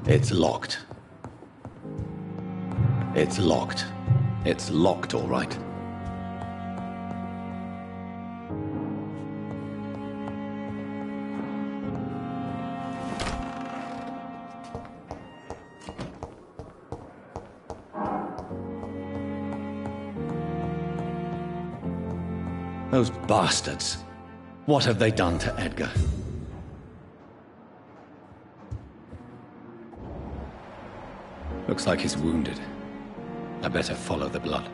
It's locked. It's locked. It's locked, all right. Those bastards. What have they done to Edgar? Looks like he's wounded. I better follow the blood.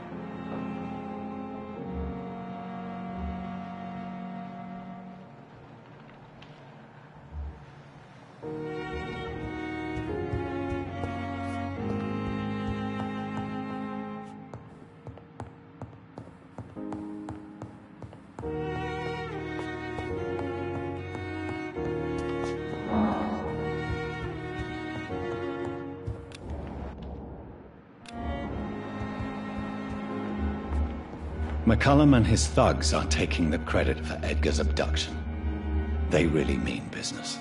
McCullum and his thugs are taking the credit for Edgar's abduction. They really mean business.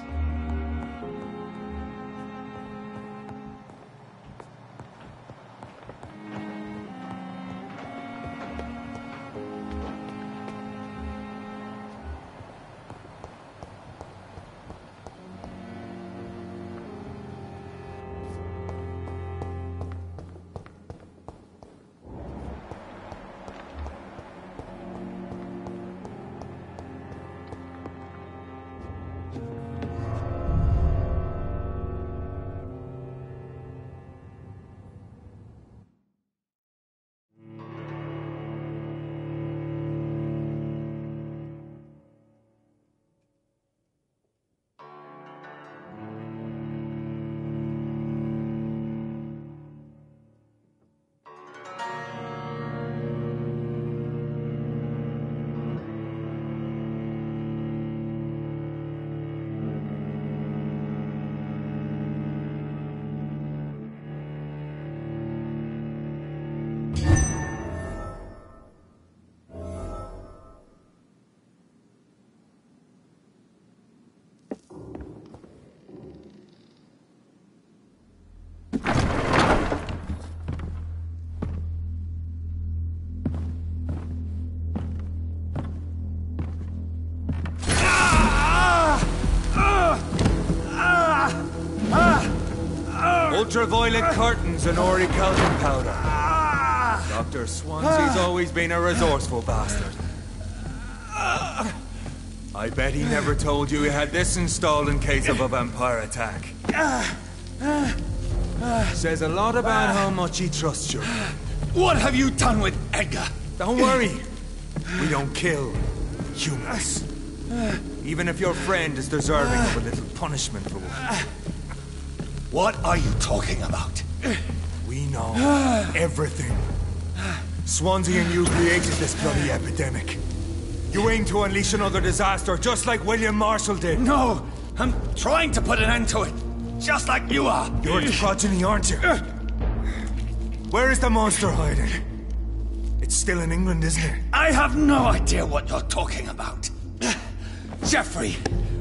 Ultraviolet curtains and orichalcum powder. Dr. Swansea's always been a resourceful bastard. I bet he never told you he had this installed in case of a vampire attack. Says a lot about how much he trusts you. What have you done with Edgar? Don't worry. We don't kill humans. Even if your friend is deserving of a little punishment for what. What are you talking about? We know everything. Swansea and you created this bloody epidemic. You aim to unleash another disaster just like William Marshall did. No, I'm trying to put an end to it. Just like you are. You're the progeny, aren't you? Where is the monster hiding? It's still in England, isn't it? I have no idea what you're talking about. Jeffrey,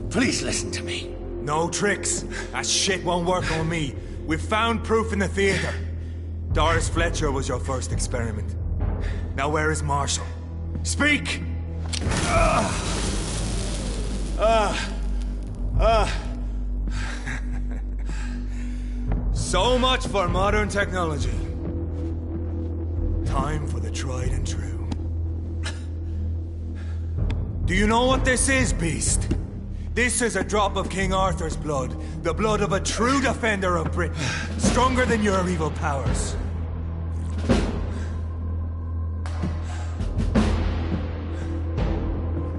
please listen to me. No tricks. That shit won't work on me. We've found proof in the theater. Doris Fletcher was your first experiment. Now where is Marshall? Speak! So much for modern technology. Time for the tried and true. Do you know what this is, Beast? This is a drop of King Arthur's blood. The blood of a true defender of Britain. Stronger than your evil powers.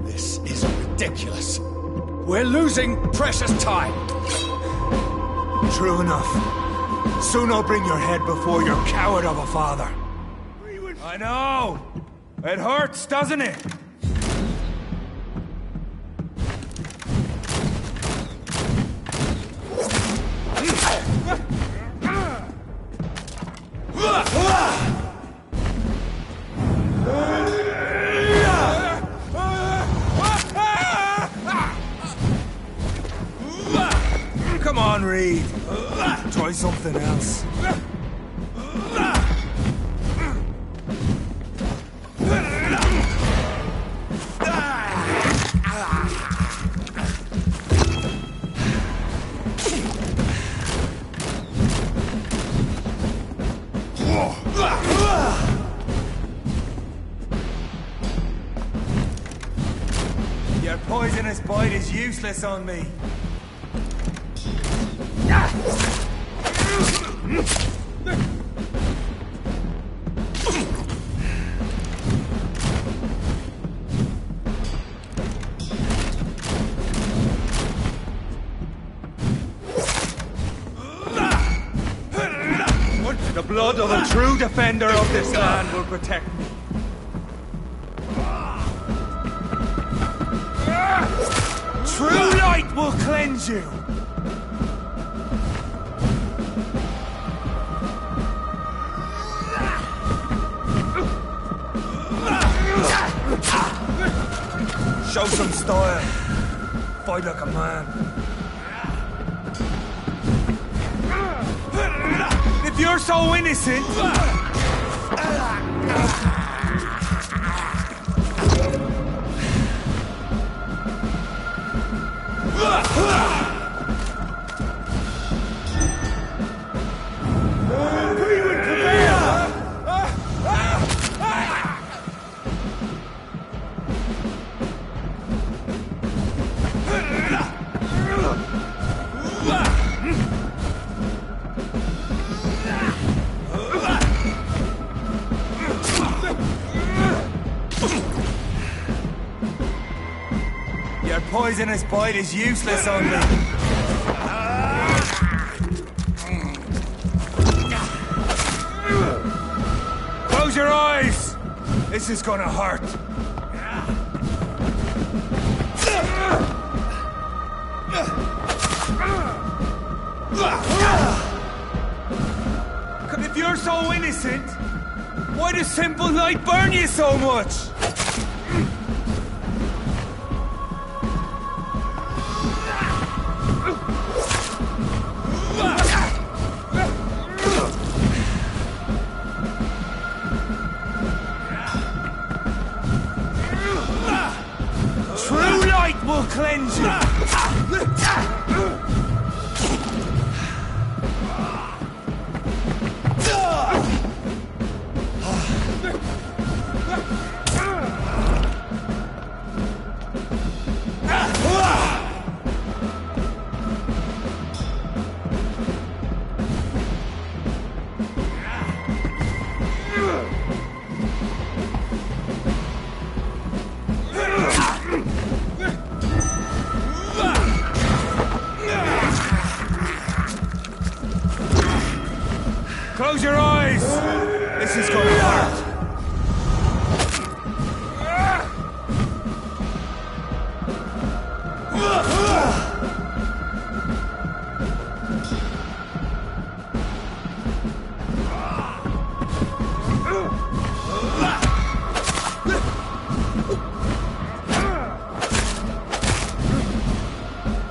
This is ridiculous. We're losing precious time. True enough. Soon I'll bring your head before your coward of a father. I know! It hurts, doesn't it? Come on, Reed. Try Try something else. Your poisonous bite is useless on me. The blood of a true defender of this land will protect me. True light will cleanse you. Show some style. Fight like a man. If you're so innocent... Your poisonous bite is useless on me. Close your eyes! This is gonna hurt. If you're so innocent, why does simple light burn you so much? True light will cleanse you. Close your eyes! This is gonna hurt.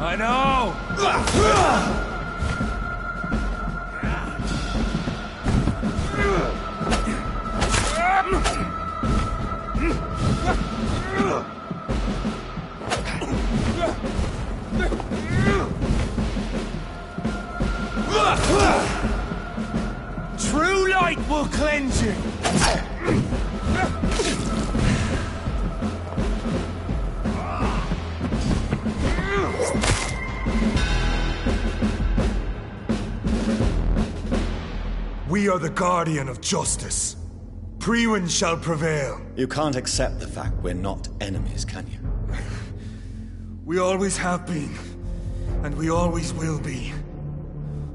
I know! True light will cleanse you. We are the guardian of justice. Priwen shall prevail. You can't accept the fact we're not enemies, can you? We always have been, and we always will be.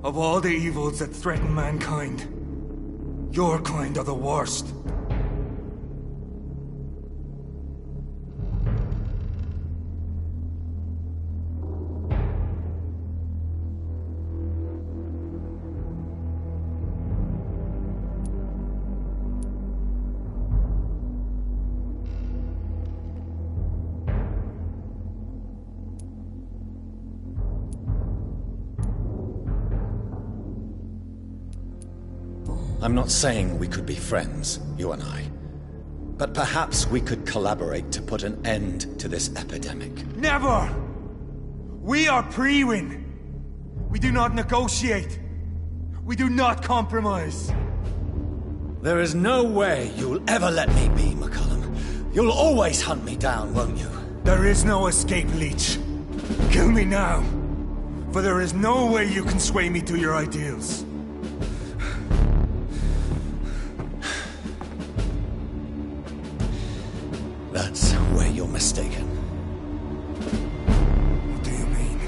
Of all the evils that threaten mankind, your kind are the worst. I'm not saying we could be friends, you and I. But perhaps we could collaborate to put an end to this epidemic. Never! We are pre-win. We do not negotiate. We do not compromise. There is no way you'll ever let me be, McCullum. You'll always hunt me down, won't you? There is no escape, Leech. Kill me now. For there is no way you can sway me to your ideals. That's where you're mistaken. What do you mean?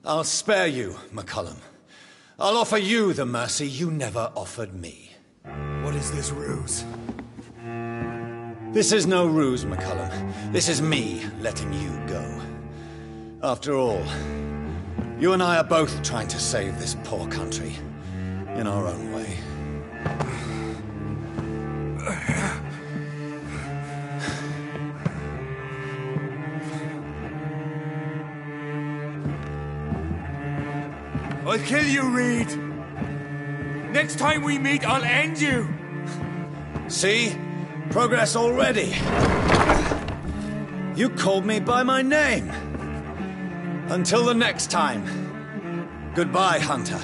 I'll spare you, McCullum. I'll offer you the mercy you never offered me. What is this ruse? This is no ruse, McCullum. This is me letting you go. After all, you and I are both trying to save this poor country in our own way. I'll kill you, Reed. Next time we meet, I'll end you. See? Progress already. You called me by my name. Until the next time. Goodbye, Hunter.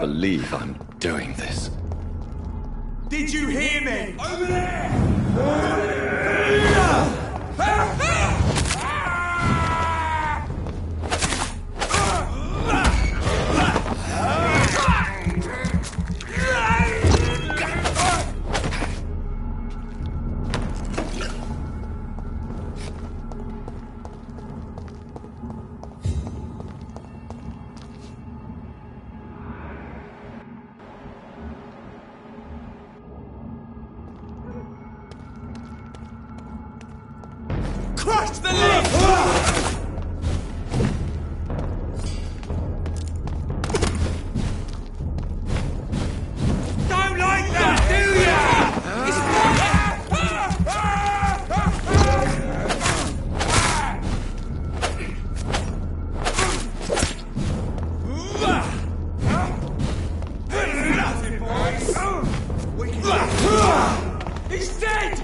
believe I'm doing this. Did you hear me? Over there! Crush the lid! Don't like that, do ya? He's dead!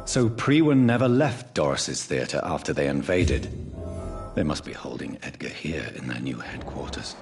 So Prewen never left Doris's theatre after they invaded. They must be holding Edgar here in their new headquarters.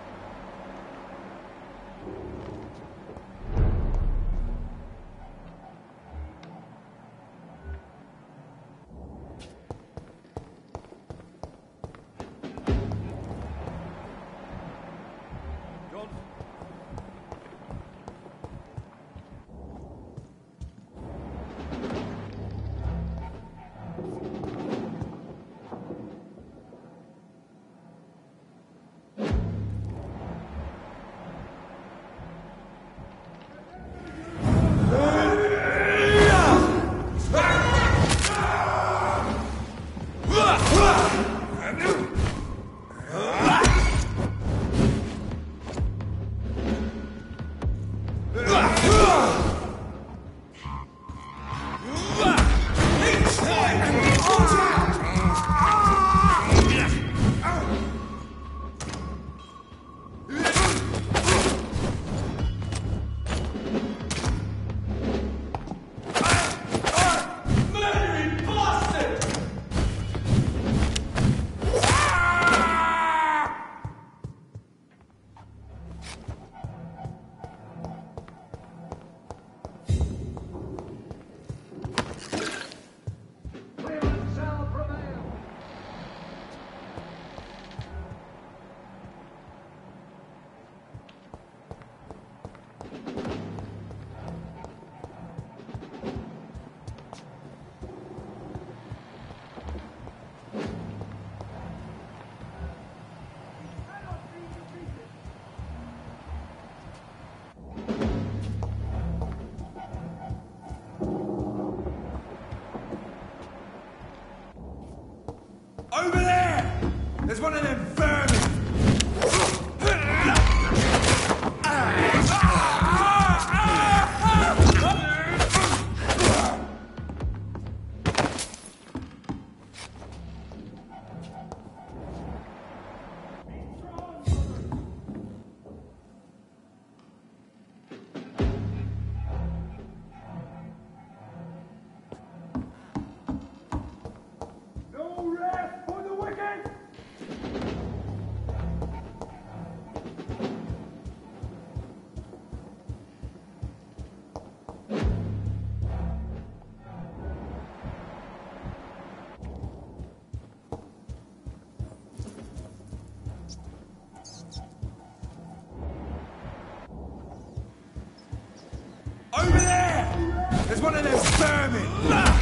Over there! There's one of them vermin! Over there! There's one of them vermin!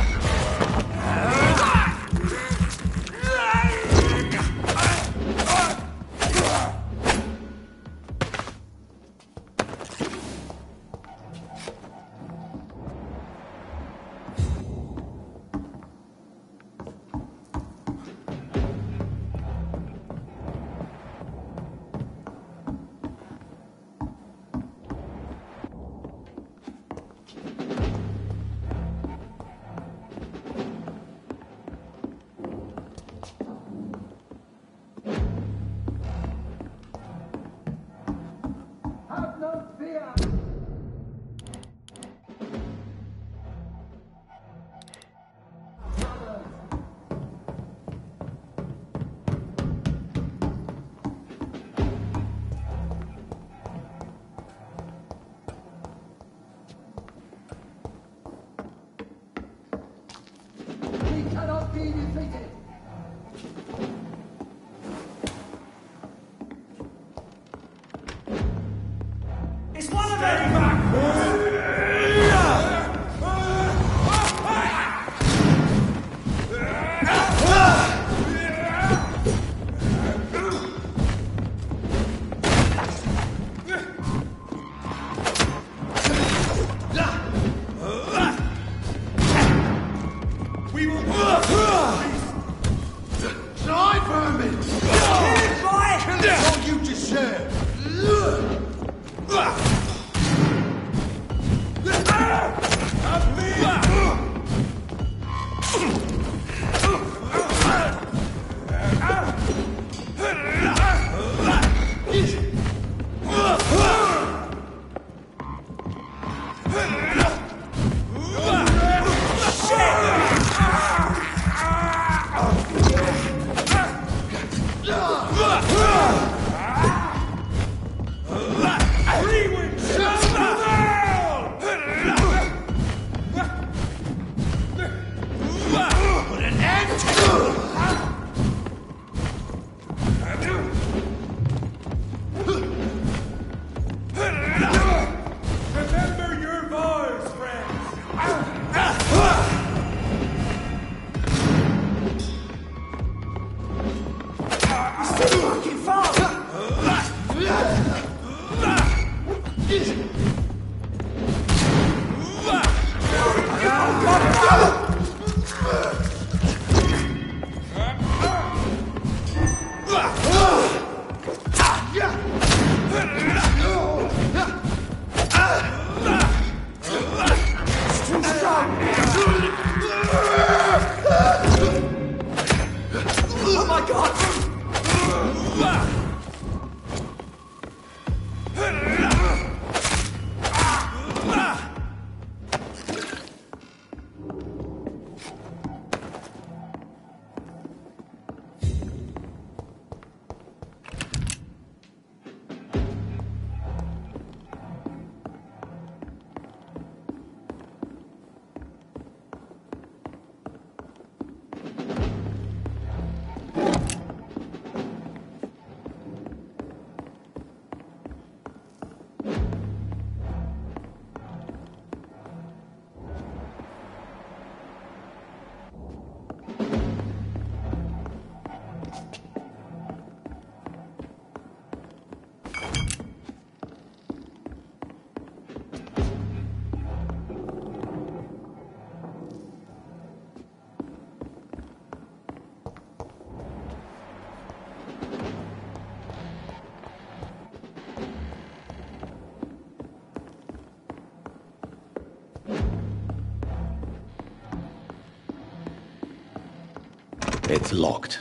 It's locked.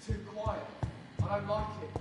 Too quiet. I don't like it.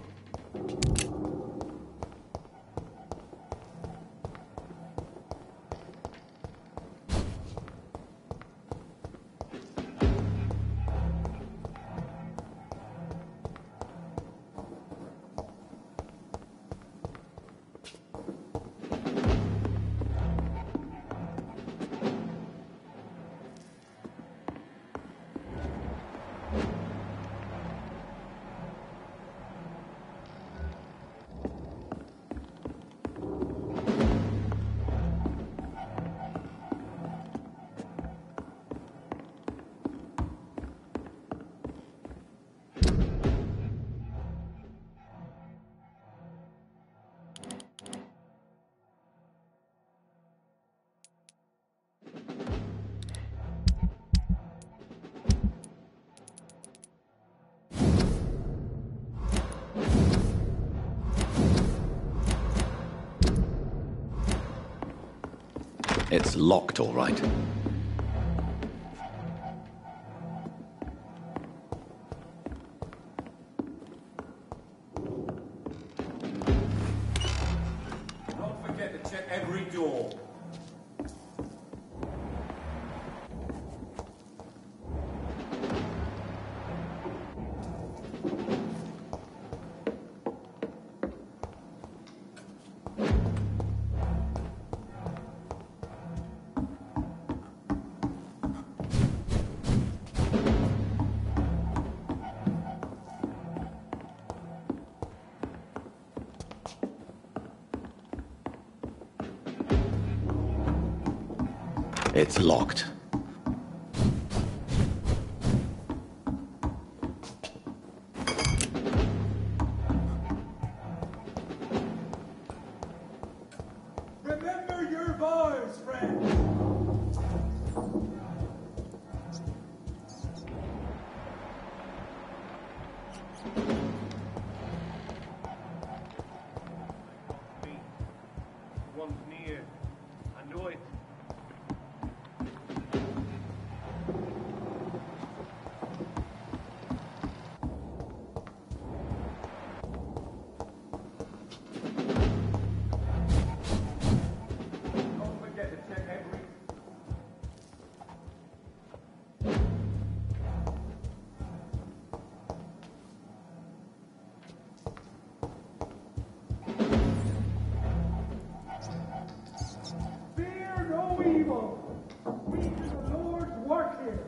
It's locked, all right. Don't forget to check every door. It's locked. Remember your vows, friend. One's near. I know it. Don't forget to check every... Fear no evil. We do the Lord's work here.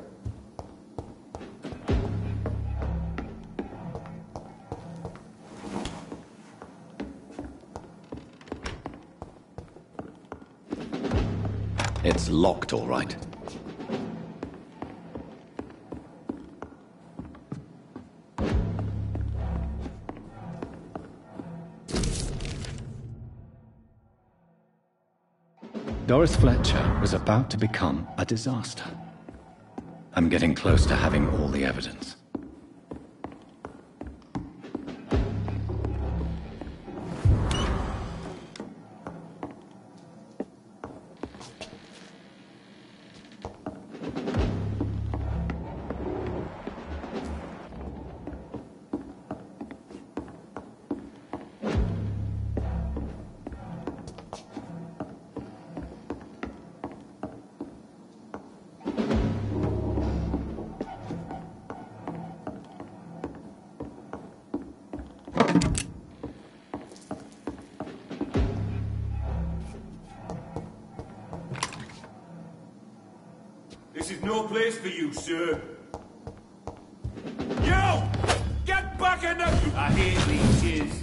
It's locked, all right. Doris Fletcher was about to become a disaster. I'm getting close to having all the evidence. This is no place for you, sir. You! Get back in the... I hear leeches.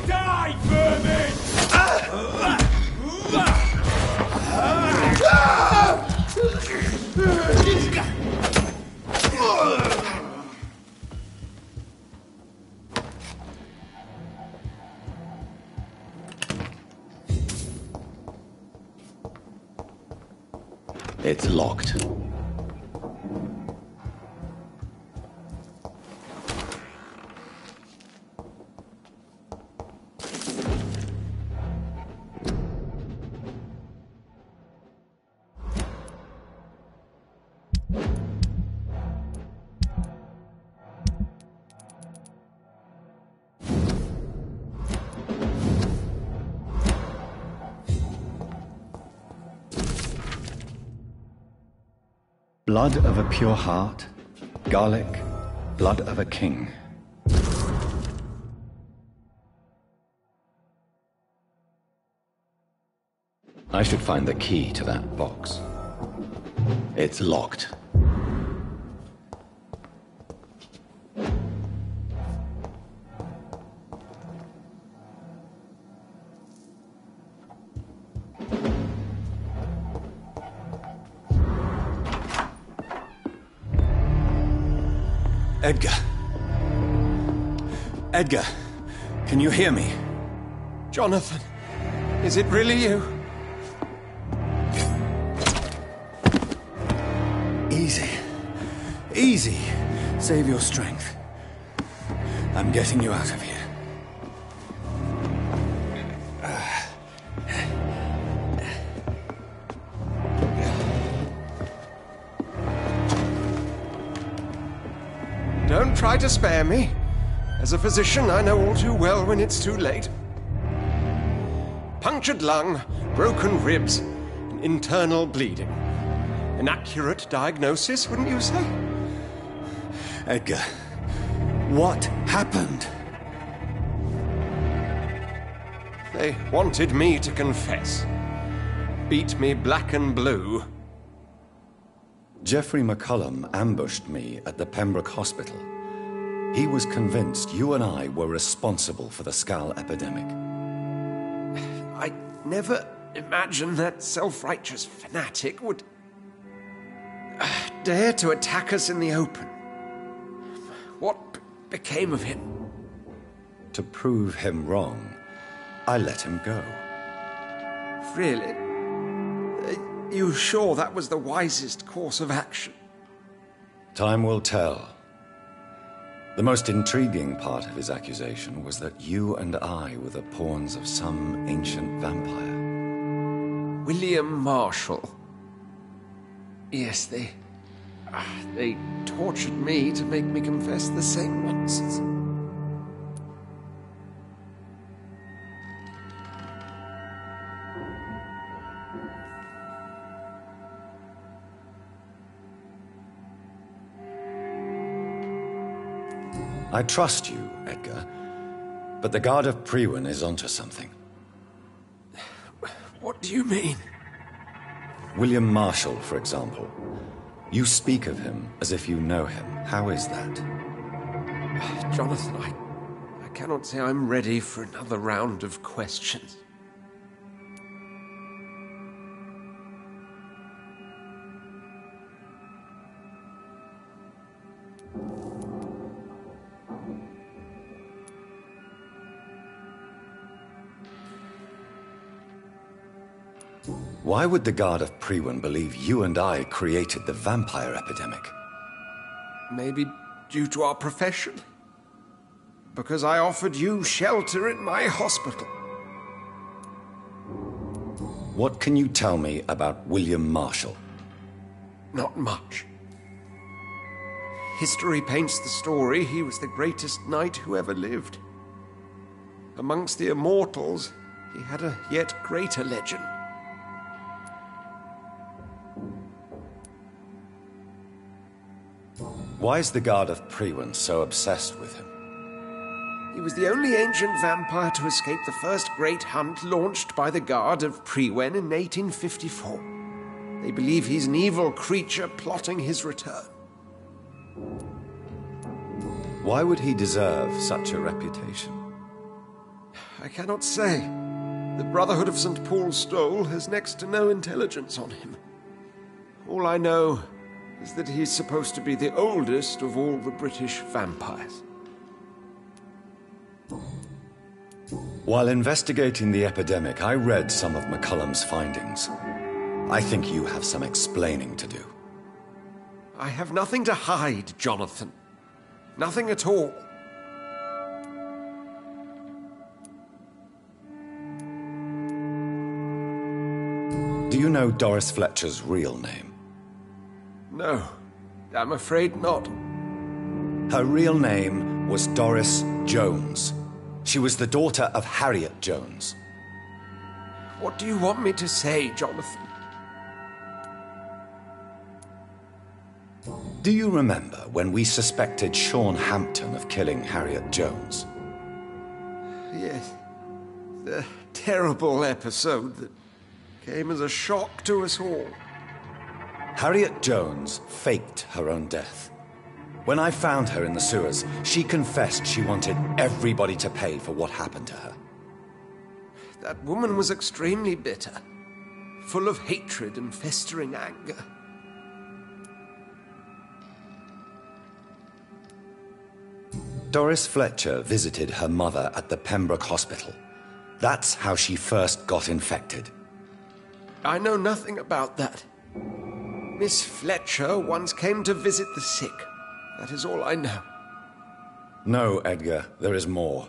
Die, vermin! It's locked. Blood of a pure heart, garlic, blood of a king. I should find the key to that box. It's locked. Edgar. Edgar, can you hear me? Jonathan, is it really you? Easy. Easy. Save your strength. I'm getting you out of here. Don't try to spare me. As a physician, I know all too well when it's too late. Punctured lung, broken ribs, and internal bleeding. An accurate diagnosis, wouldn't you say? Edgar, what happened? They wanted me to confess. Beat me black and blue. Jeffrey McCullum ambushed me at the Pembroke Hospital. He was convinced you and I were responsible for the Skull epidemic. I never imagined that self-righteous fanatic would dare to attack us in the open. What became of him? To prove him wrong, I let him go. Really? Are you sure that was the wisest course of action? Time will tell. The most intriguing part of his accusation was that you and I were the pawns of some ancient vampire. William Marshall. Yes, they tortured me to make me confess the same nonsense. I trust you, Edgar, but the Guard of Priwen is onto something. What do you mean? William Marshall, for example. You speak of him as if you know him. How is that? Jonathan, I cannot say I'm ready for another round of questions. Why would the Guard of Priwen believe you and I created the vampire epidemic? Maybe due to our profession. Because I offered you shelter in my hospital. What can you tell me about William Marshall? Not much. History paints the story he was the greatest knight who ever lived. Amongst the immortals, he had a yet greater legend. Why is the Guard of Priwen so obsessed with him? He was the only ancient vampire to escape the first great hunt launched by the Guard of Priwen in 1854. They believe he's an evil creature plotting his return. Why would he deserve such a reputation? I cannot say. The Brotherhood of St. Paul's Stole has next to no intelligence on him. All I know is that he's supposed to be the oldest of all the British vampires. While investigating the epidemic, I read some of McCullum's findings. I think you have some explaining to do. I have nothing to hide, Jonathan. Nothing at all. Do you know Doris Fletcher's real name? No, I'm afraid not. Her real name was Doris Jones. She was the daughter of Harriet Jones. What do you want me to say, Jonathan? Do you remember when we suspected Sean Hampton of killing Harriet Jones? Yes. The terrible episode that came as a shock to us all. Harriet Jones faked her own death. When I found her in the sewers, she confessed she wanted everybody to pay for what happened to her. That woman was extremely bitter, full of hatred and festering anger. Doris Fletcher visited her mother at the Pembroke Hospital. That's how she first got infected. I know nothing about that. Miss Fletcher once came to visit the sick. That is all I know. No, Edgar, there is more.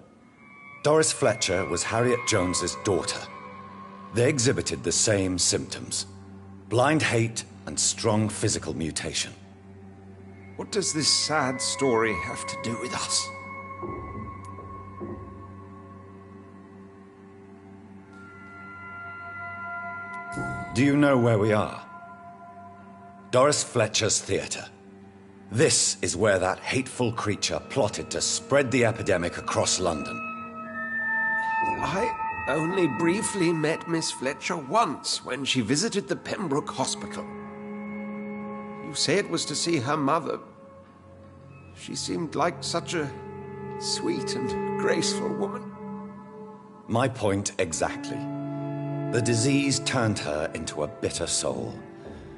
Doris Fletcher was Harriet Jones's daughter. They exhibited the same symptoms: blind hate and strong physical mutation. What does this sad story have to do with us? Do you know where we are? Doris Fletcher's theatre. This is where that hateful creature plotted to spread the epidemic across London. I only briefly met Miss Fletcher once when she visited the Pembroke Hospital. You say it was to see her mother. She seemed like such a sweet and graceful woman. My point exactly. The disease turned her into a bitter soul,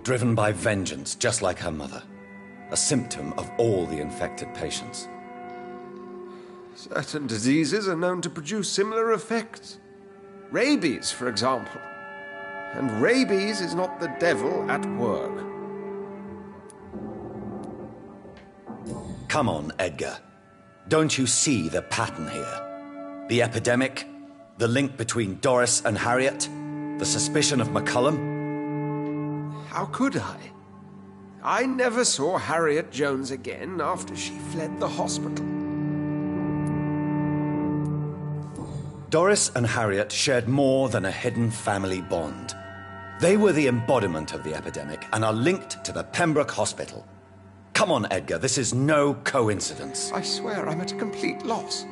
driven by vengeance just like her mother. A symptom of all the infected patients. Certain diseases are known to produce similar effects. Rabies, for example. And rabies is not the devil at work. Come on, Edgar. Don't you see the pattern here? The epidemic, the link between Doris and Harriet, the suspicion of McCullum? How could I? I never saw Harriet Jones again after she fled the hospital. Doris and Harriet shared more than a hidden family bond. They were the embodiment of the epidemic and are linked to the Pembroke Hospital. Come on, Edgar, this is no coincidence. I swear I'm at a complete loss.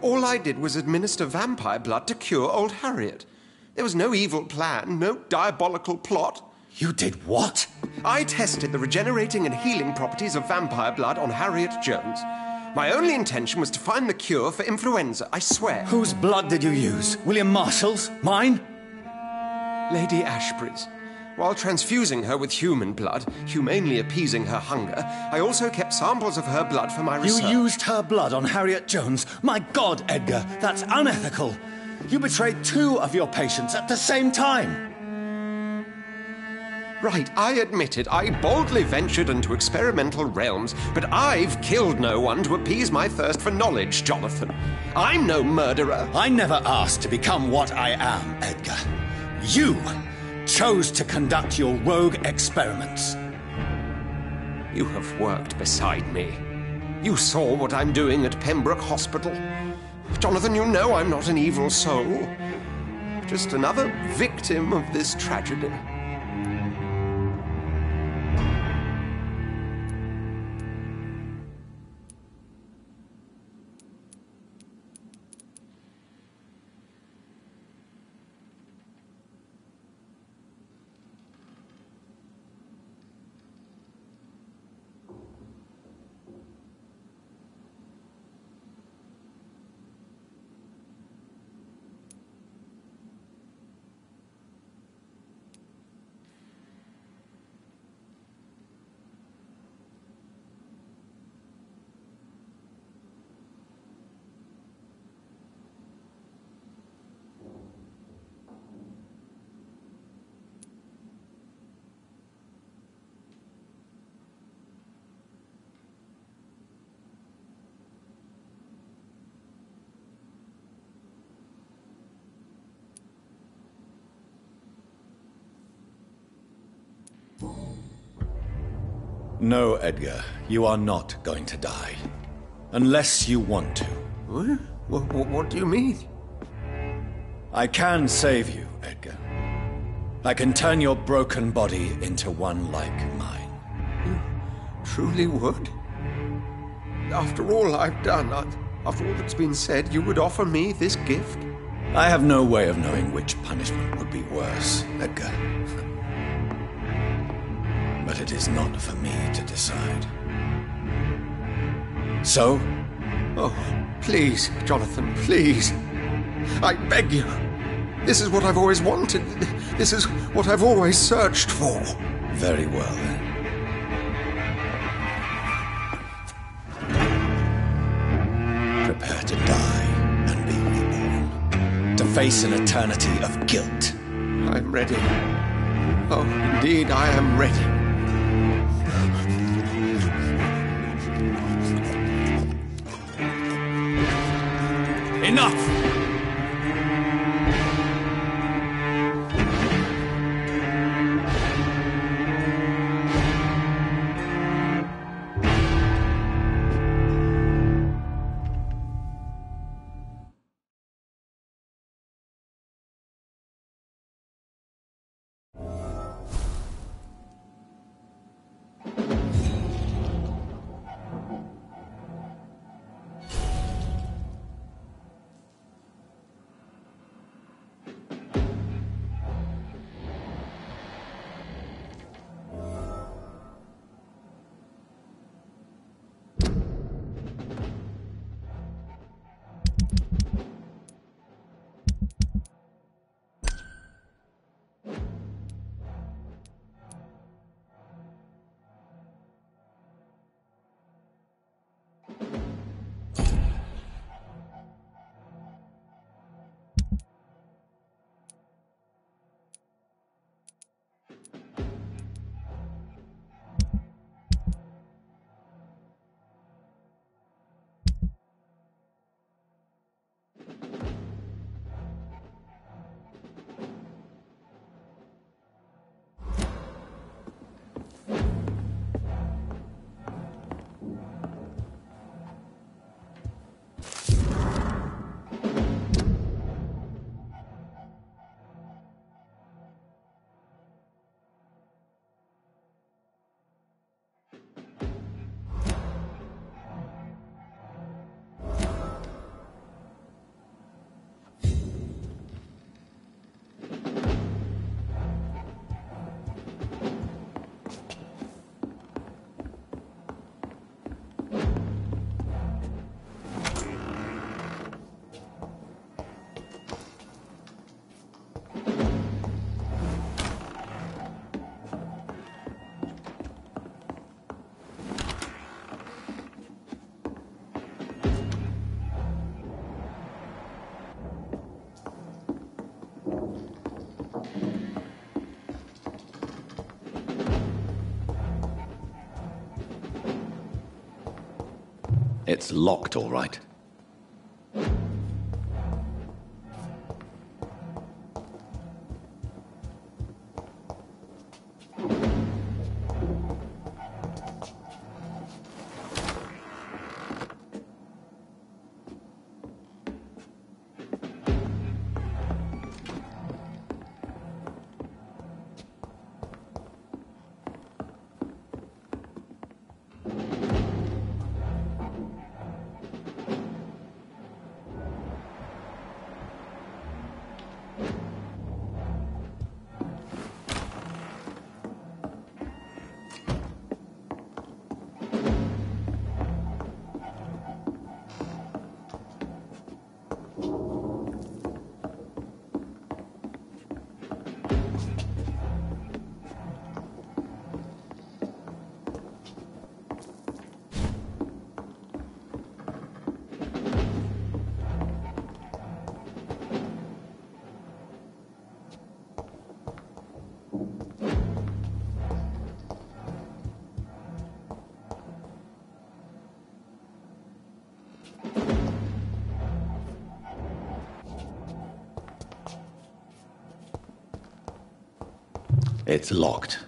All I did was administer vampire blood to cure old Harriet. There was no evil plan, no diabolical plot. You did what? I tested the regenerating and healing properties of vampire blood on Harriet Jones. My only intention was to find the cure for influenza, I swear. Whose blood did you use? William Marshall's? Mine? Lady Ashbury's. While transfusing her with human blood, humanely appeasing her hunger, I also kept samples of her blood for my research. You used her blood on Harriet Jones? My God, Edgar, that's unethical. You betrayed 2 of your patients at the same time. Right, I admit it. I boldly ventured into experimental realms, but I've killed no one to appease my thirst for knowledge, Jonathan. I'm no murderer. I never asked to become what I am, Edgar. You chose to conduct your rogue experiments. You have worked beside me. You saw what I'm doing at Pembroke Hospital. Jonathan, you know I'm not an evil soul. Just another victim of this tragedy. No, Edgar, you are not going to die. Unless you want to. What do you mean? I can save you, Edgar. I can turn your broken body into one like mine. You truly would? After all I've done, after all that's been said, you would offer me this gift? I have no way of knowing which punishment would be worse, Edgar. But it is not for me to decide. So? Oh, please, Jonathan, please. I beg you. This is what I've always wanted. This is what I've always searched for. Very well, then. Prepare to die and be reborn. To face an eternity of guilt. I'm ready. Oh, indeed, I am ready. Enough! It's locked, all right. It's locked.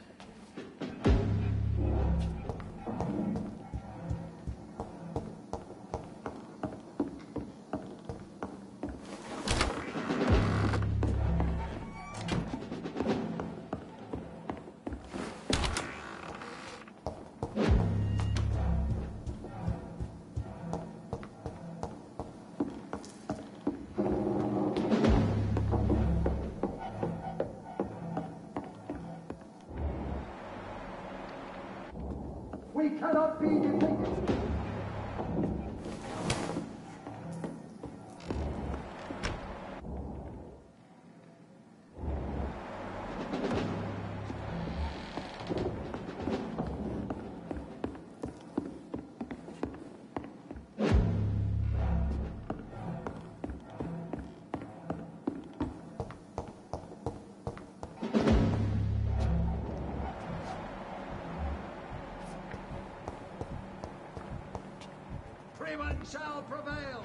Freeman shall prevail!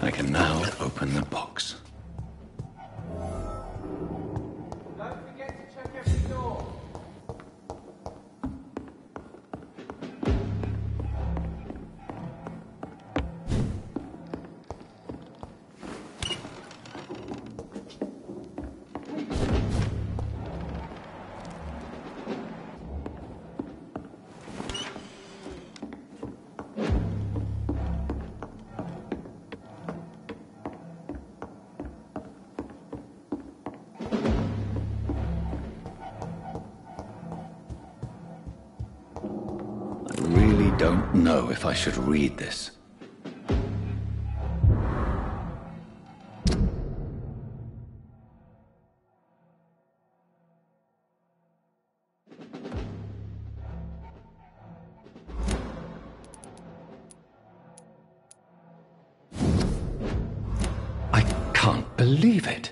I can now open the box. Don't forget to check every door. I don't know if I should read this. I can't believe it.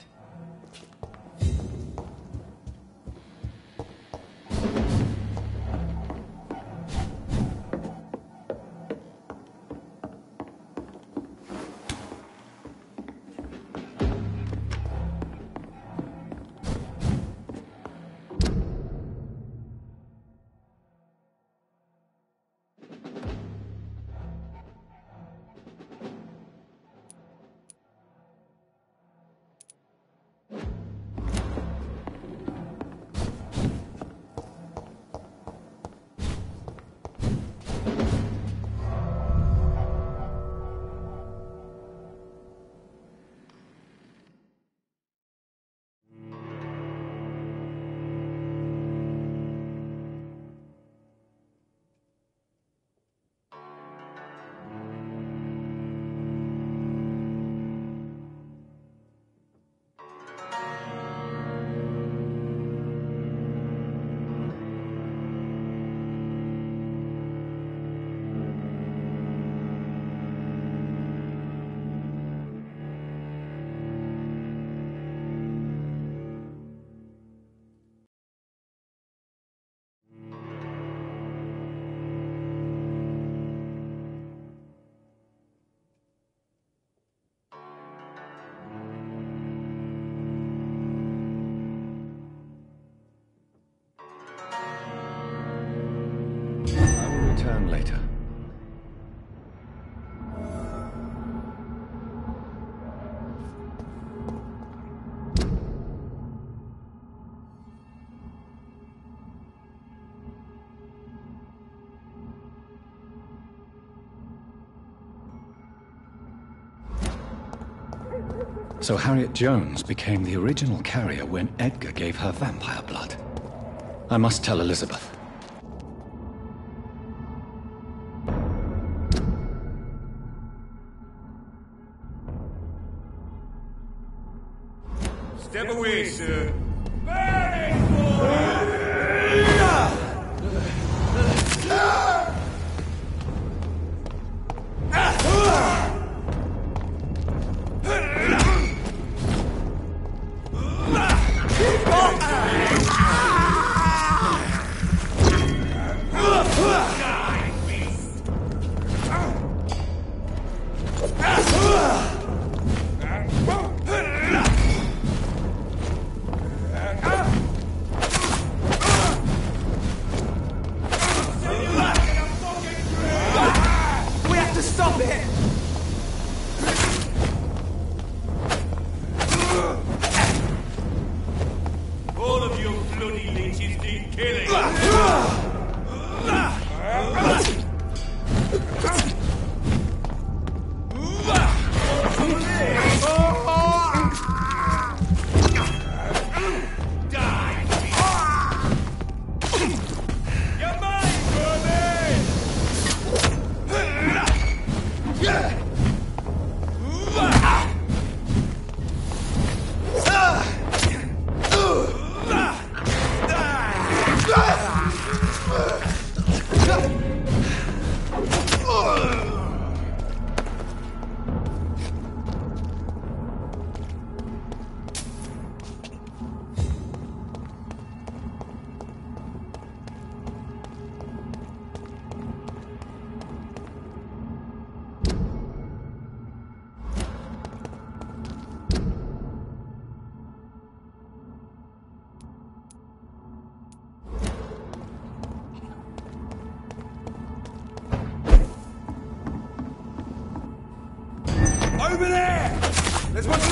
Return later. So Harriet Jones became the original carrier when Edgar gave her vampire blood. I must tell Elizabeth. Step away, sir. Over there! Let's watch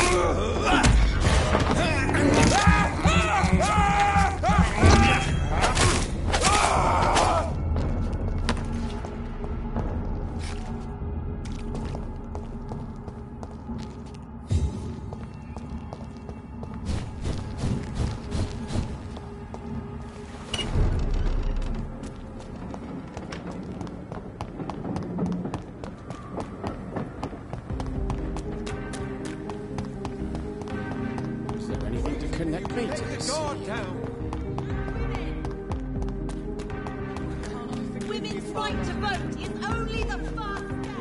connect me to this. Guard down. Women's right to vote is only the first step.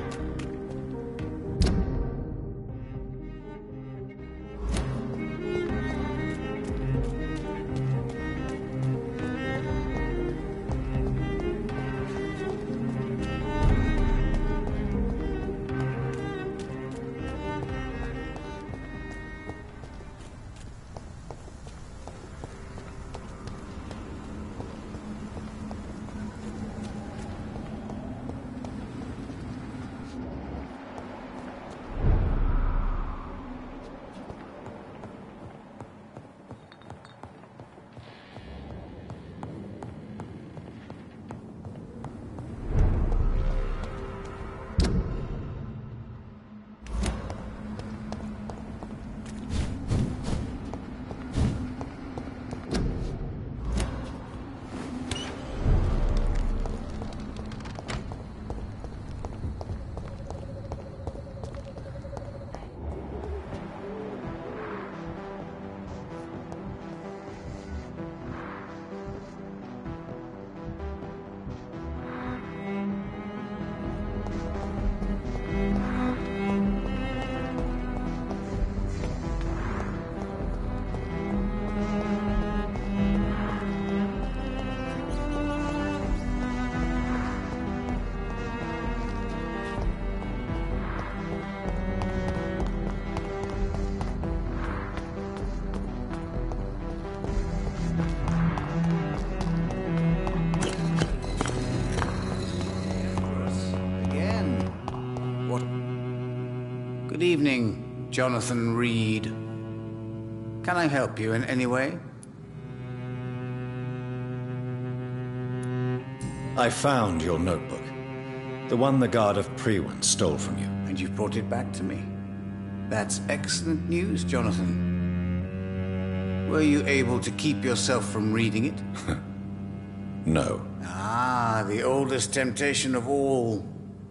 Good evening, Jonathan Reed. Can I help you in any way? I found your notebook. The one the guard of Prewen stole from you. And you've brought it back to me. That's excellent news, Jonathan. Were you able to keep yourself from reading it? No. Ah, the oldest temptation of all.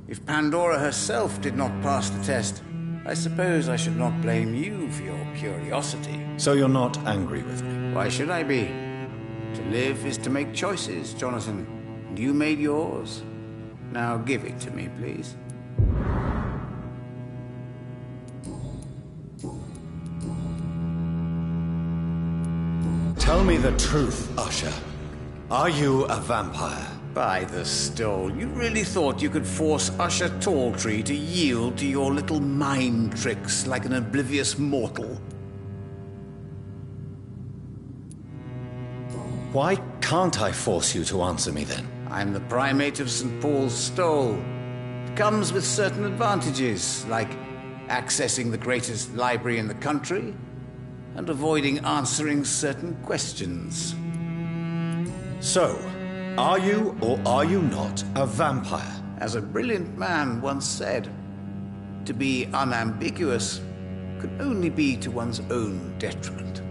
If Pandora herself did not pass the test, I suppose I should not blame you for your curiosity. So you're not angry with me? Why should I be? To live is to make choices, Jonathan. And you made yours. Now give it to me, please. Tell me the truth, Usher. Are you a vampire? By the stole, you really thought you could force Usher Talltree to yield to your little mind tricks like an oblivious mortal? Why can't I force you to answer me then? I'm the primate of St. Paul's Stole. It comes with certain advantages, like accessing the greatest library in the country and avoiding answering certain questions. So, are you or are you not a vampire? As a brilliant man once said, to be unambiguous can only be to one's own detriment.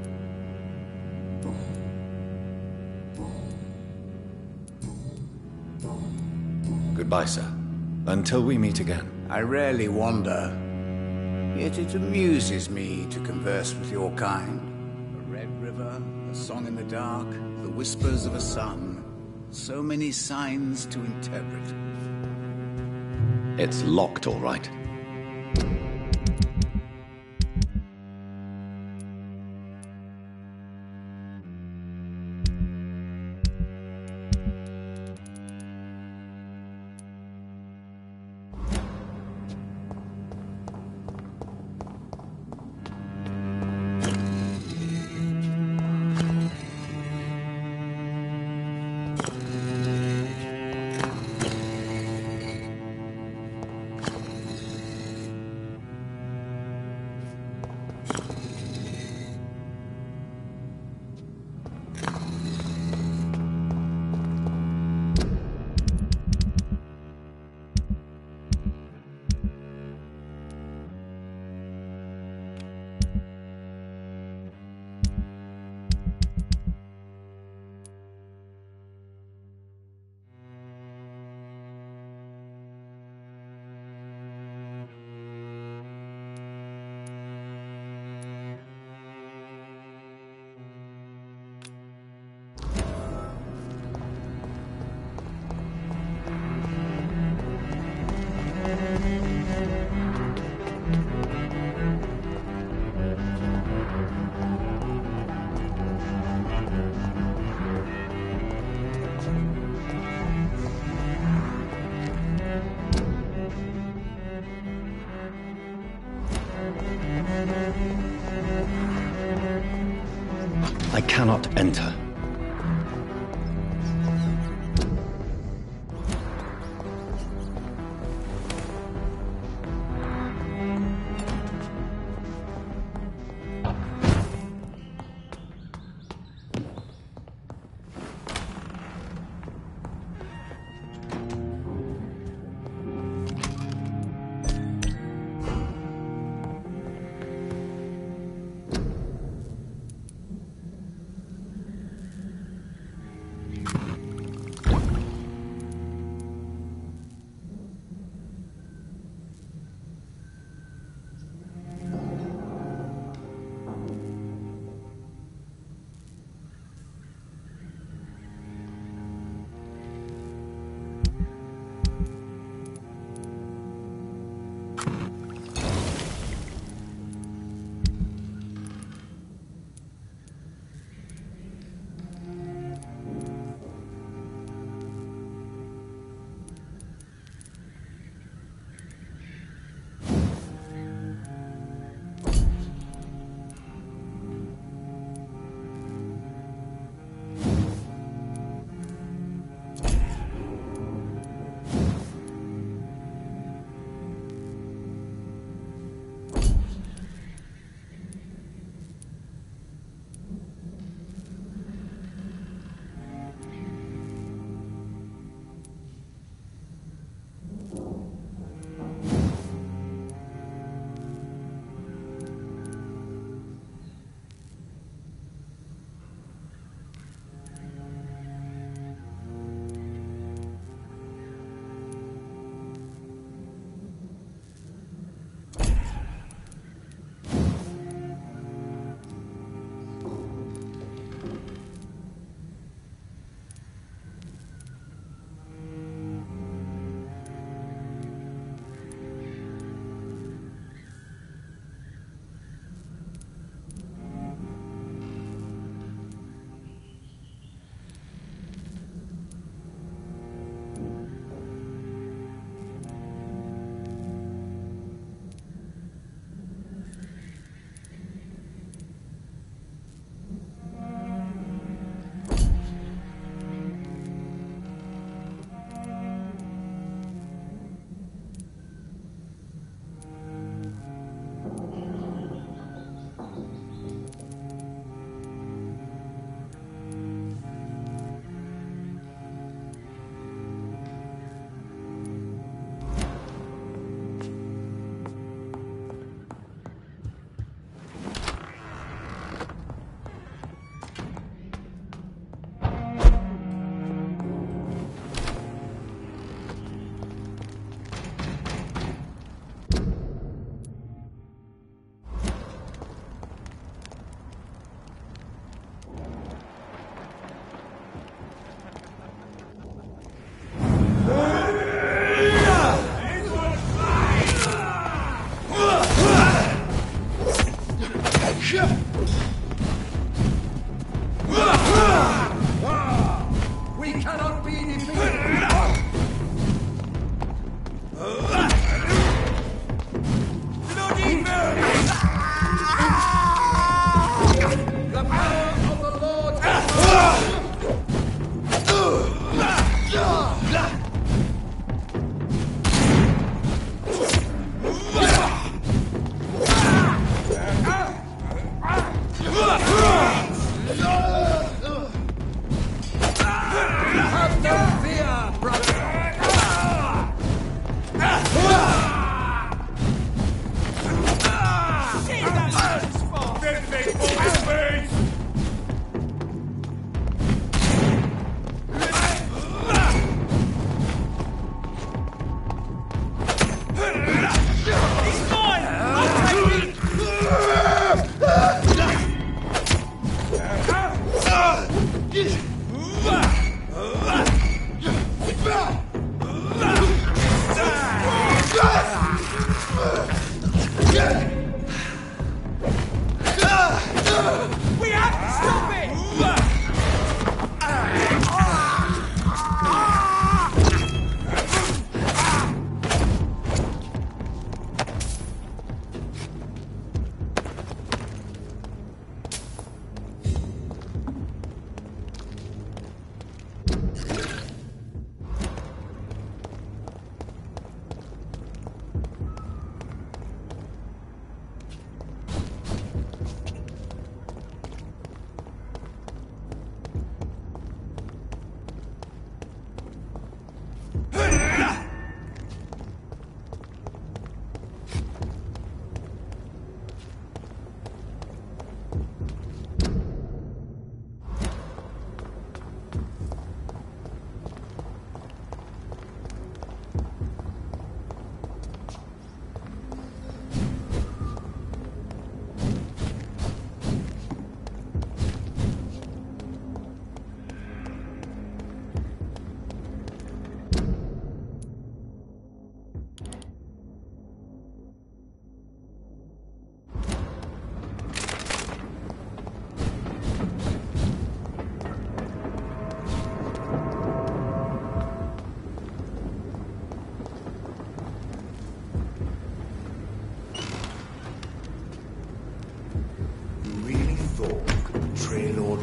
Goodbye, sir. Until we meet again. I rarely wander, yet it amuses me to converse with your kind. A red river, a song in the dark, the whispers of a sun. So many signs to interpret. It's locked, all right. I cannot enter.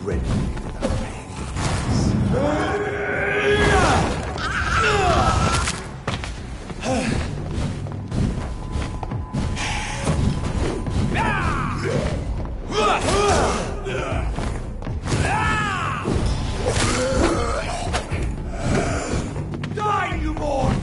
Red. Die, you boy!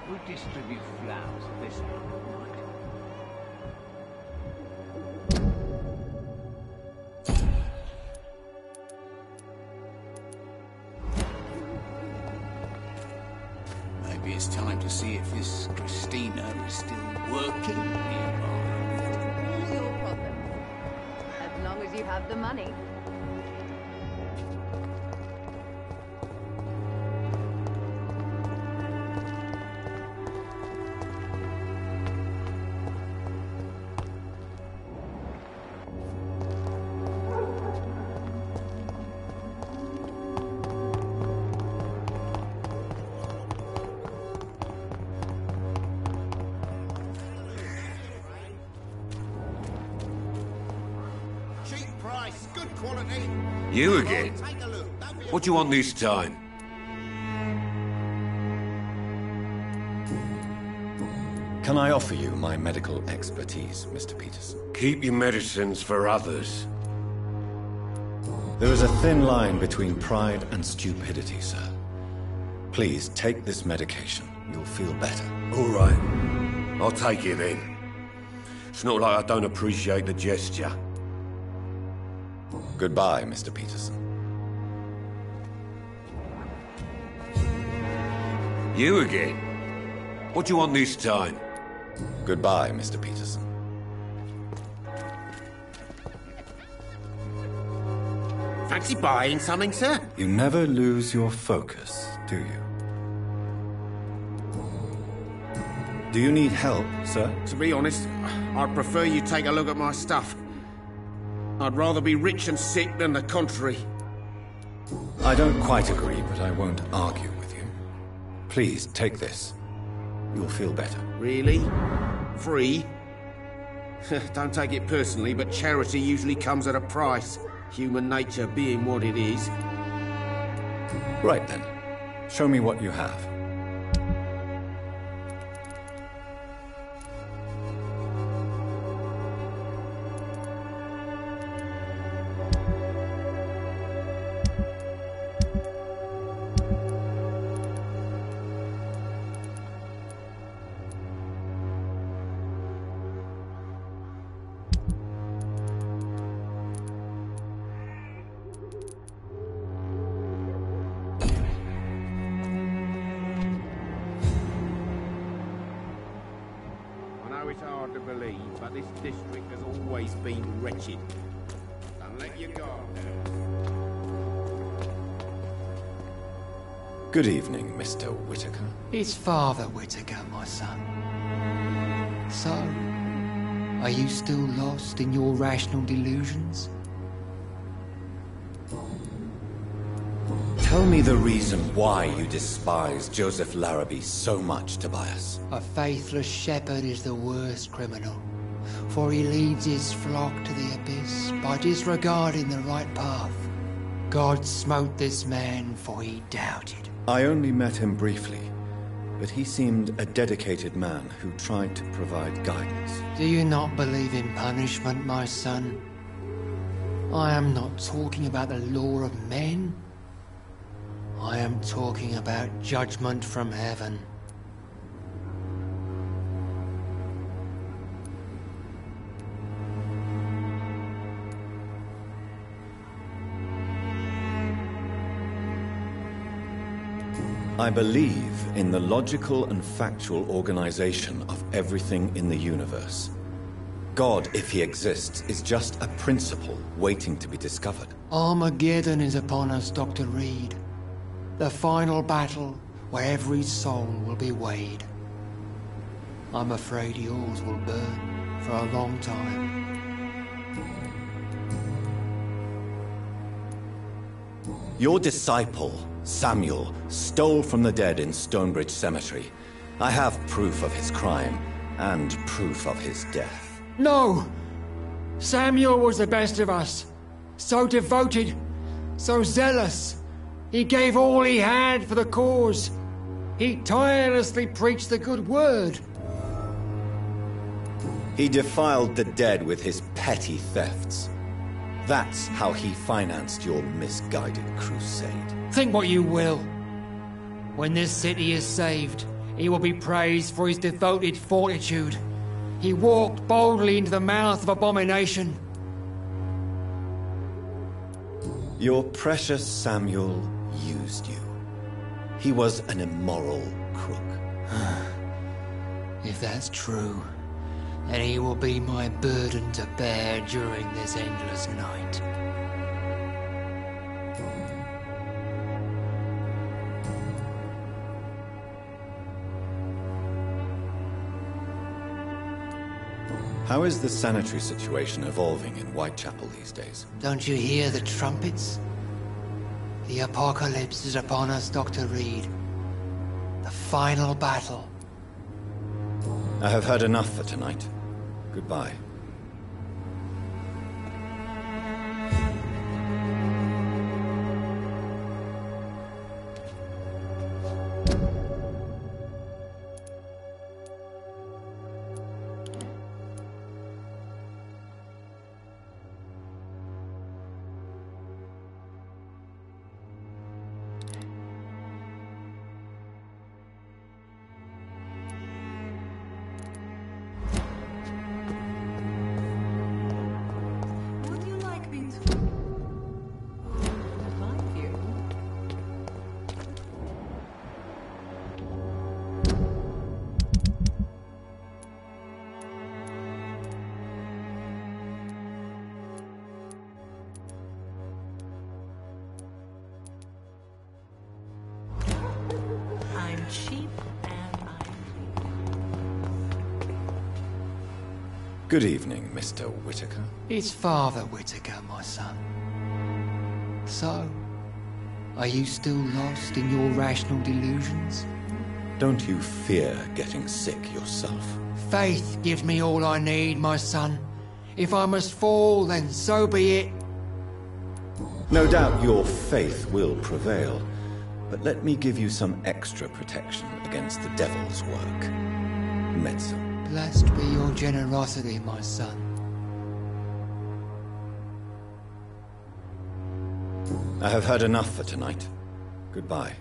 Who distributes flowers at this hour of night? Maybe it's time to see if this Christina is still working nearby. All your problems. As long as you have the money. You again? What do you want this time? Can I offer you my medical expertise, Mr. Peterson? Keep your medicines for others. There is a thin line between pride and stupidity, sir. Please take this medication. You'll feel better. All right. I'll take it then. It's not like I don't appreciate the gesture. Goodbye, Mr. Peterson. You again? What do you want this time? Goodbye, Mr. Peterson. Fancy buying something, sir? You never lose your focus, do you? Do you need help, sir? To be honest, I'd prefer you take a look at my stuff. I'd rather be rich and sick than the contrary. I don't quite agree, but I won't argue with you. Please, take this. You'll feel better. Really? Free? Don't take it personally, but charity usually comes at a price. Human nature being what it is. Right then. Show me what you have. It's hard to believe, but this district has always been wretched. Don't let your guard down. Good evening, Mr. Whitaker. It's Father Whitaker, my son. So, are you still lost in your rational delusions? Tell me the reason why you despise Joseph Larrabee so much, Tobias. A faithless shepherd is the worst criminal, for he leads his flock to the abyss by disregarding the right path. God smote this man, for he doubted. I only met him briefly, but he seemed a dedicated man who tried to provide guidance. Do you not believe in punishment, my son? I am not talking about the law of men. I am talking about judgment from heaven. I believe in the logical and factual organization of everything in the universe. God, if he exists, is just a principle waiting to be discovered. Armageddon is upon us, Dr. Reed. The final battle where every soul will be weighed. I'm afraid yours will burn for a long time. Your disciple, Samuel, stole from the dead in Stonebridge Cemetery. I have proof of his crime and proof of his death. No! Samuel was the best of us. So devoted, so zealous. He gave all he had for the cause. He tirelessly preached the good word. He defiled the dead with his petty thefts. That's how he financed your misguided crusade. Think what you will. When this city is saved, he will be praised for his devoted fortitude. He walked boldly into the mouth of abomination. Your precious Samuel used you. He was an immoral crook. If that's true, then he will be my burden to bear during this endless night. How is the sanitary situation evolving in Whitechapel these days? Don't you hear the trumpets? The apocalypse is upon us, Dr. Reed. The final battle. I have heard enough for tonight. Goodbye. Cheap and I'm Good evening, Mr. Whitaker. It's Father Whitaker, my son. So, are you still lost in your rational delusions? Don't you fear getting sick yourself? Faith gives me all I need, my son. If I must fall, then so be it. No doubt your faith will prevail, But let me give you some extra protection against the devil's work. Mezzo. Blessed be your generosity, my son. I have had enough for tonight. Goodbye.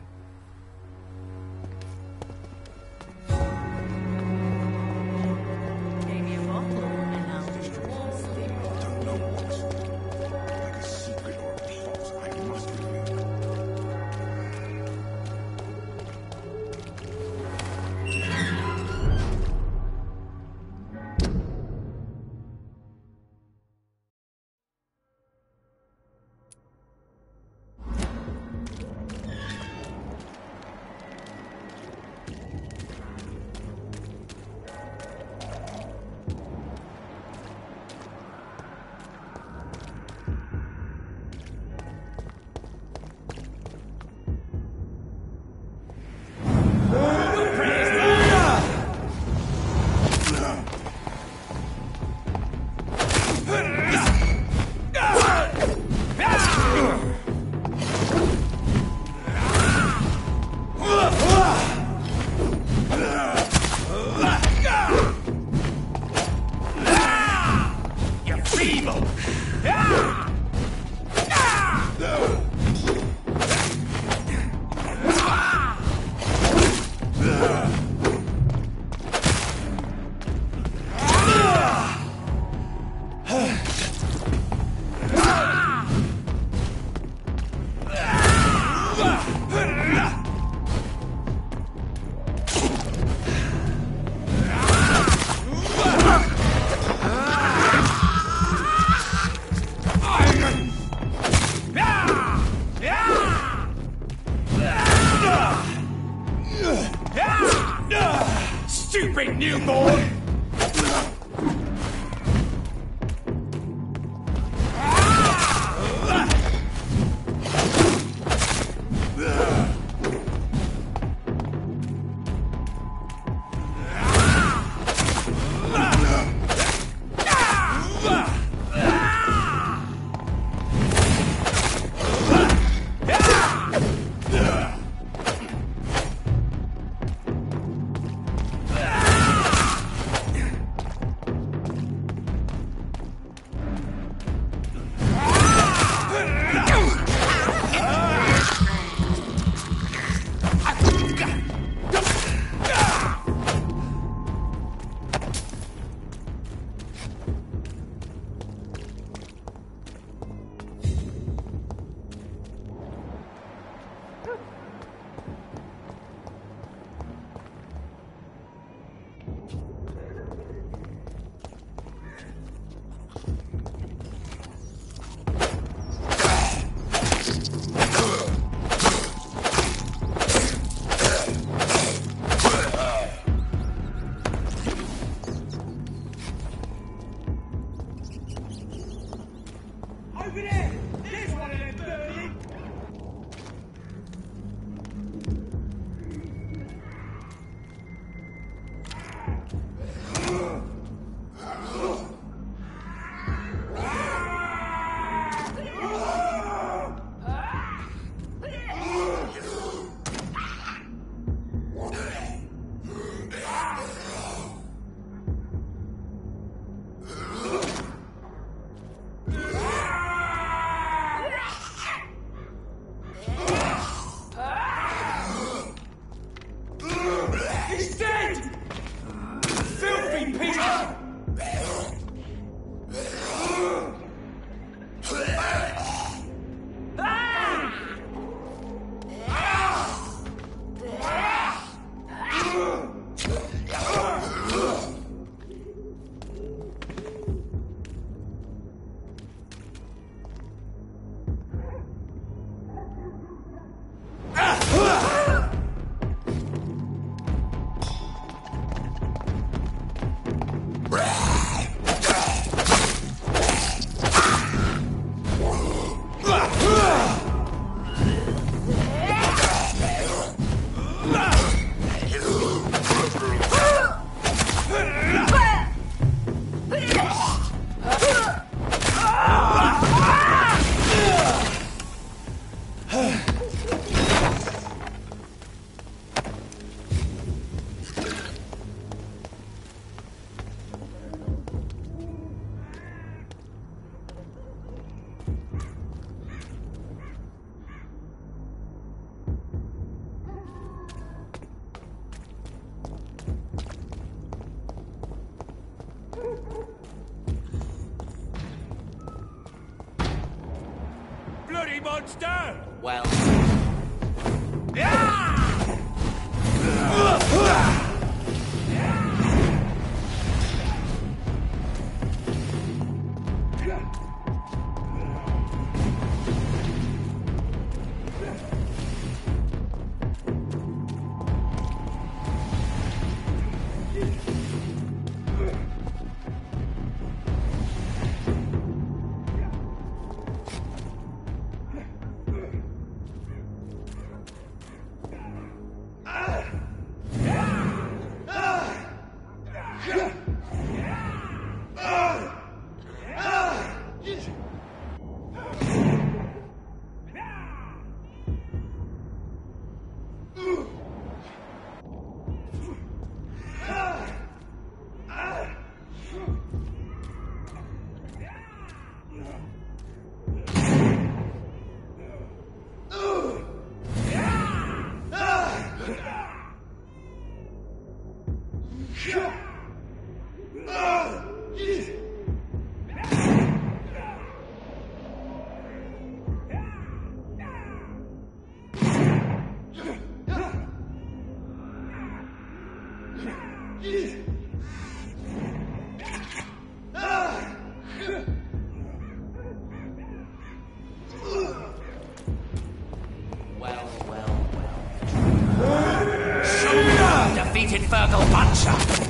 Stupid newborn! monster! Well... Defeated Virgil Puncher!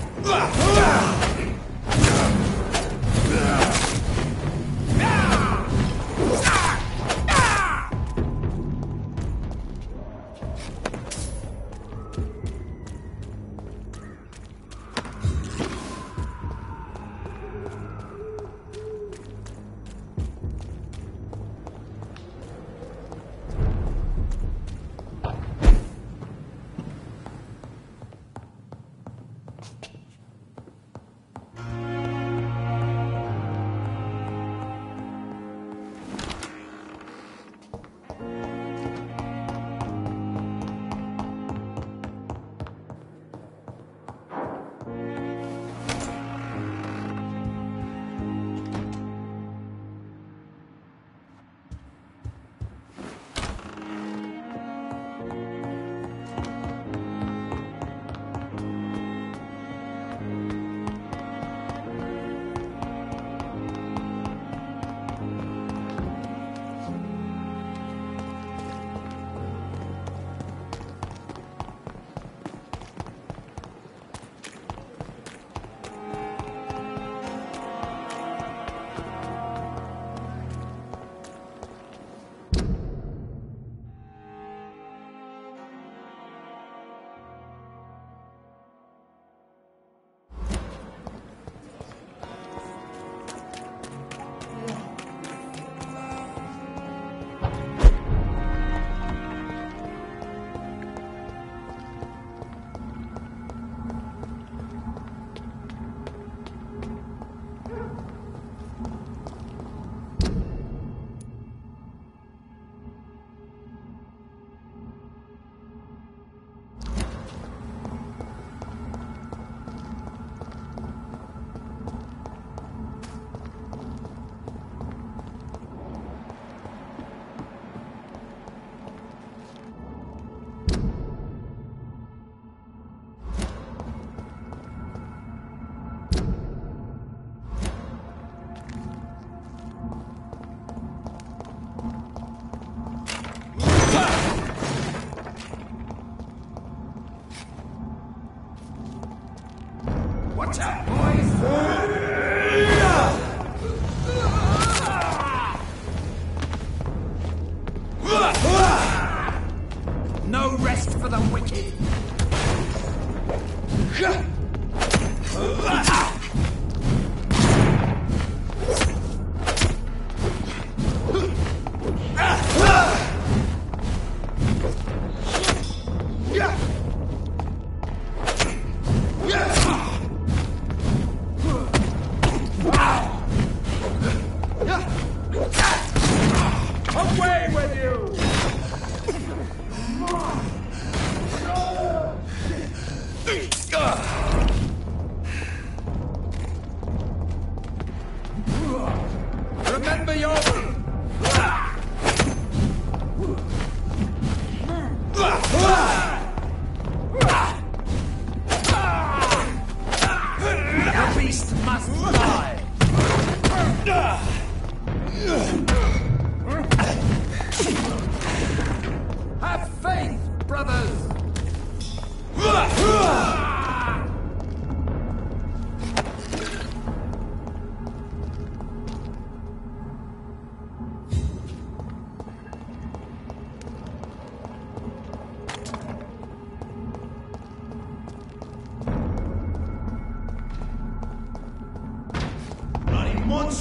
Watch out, boys! No rest for the wicked! Away with you! Remember your...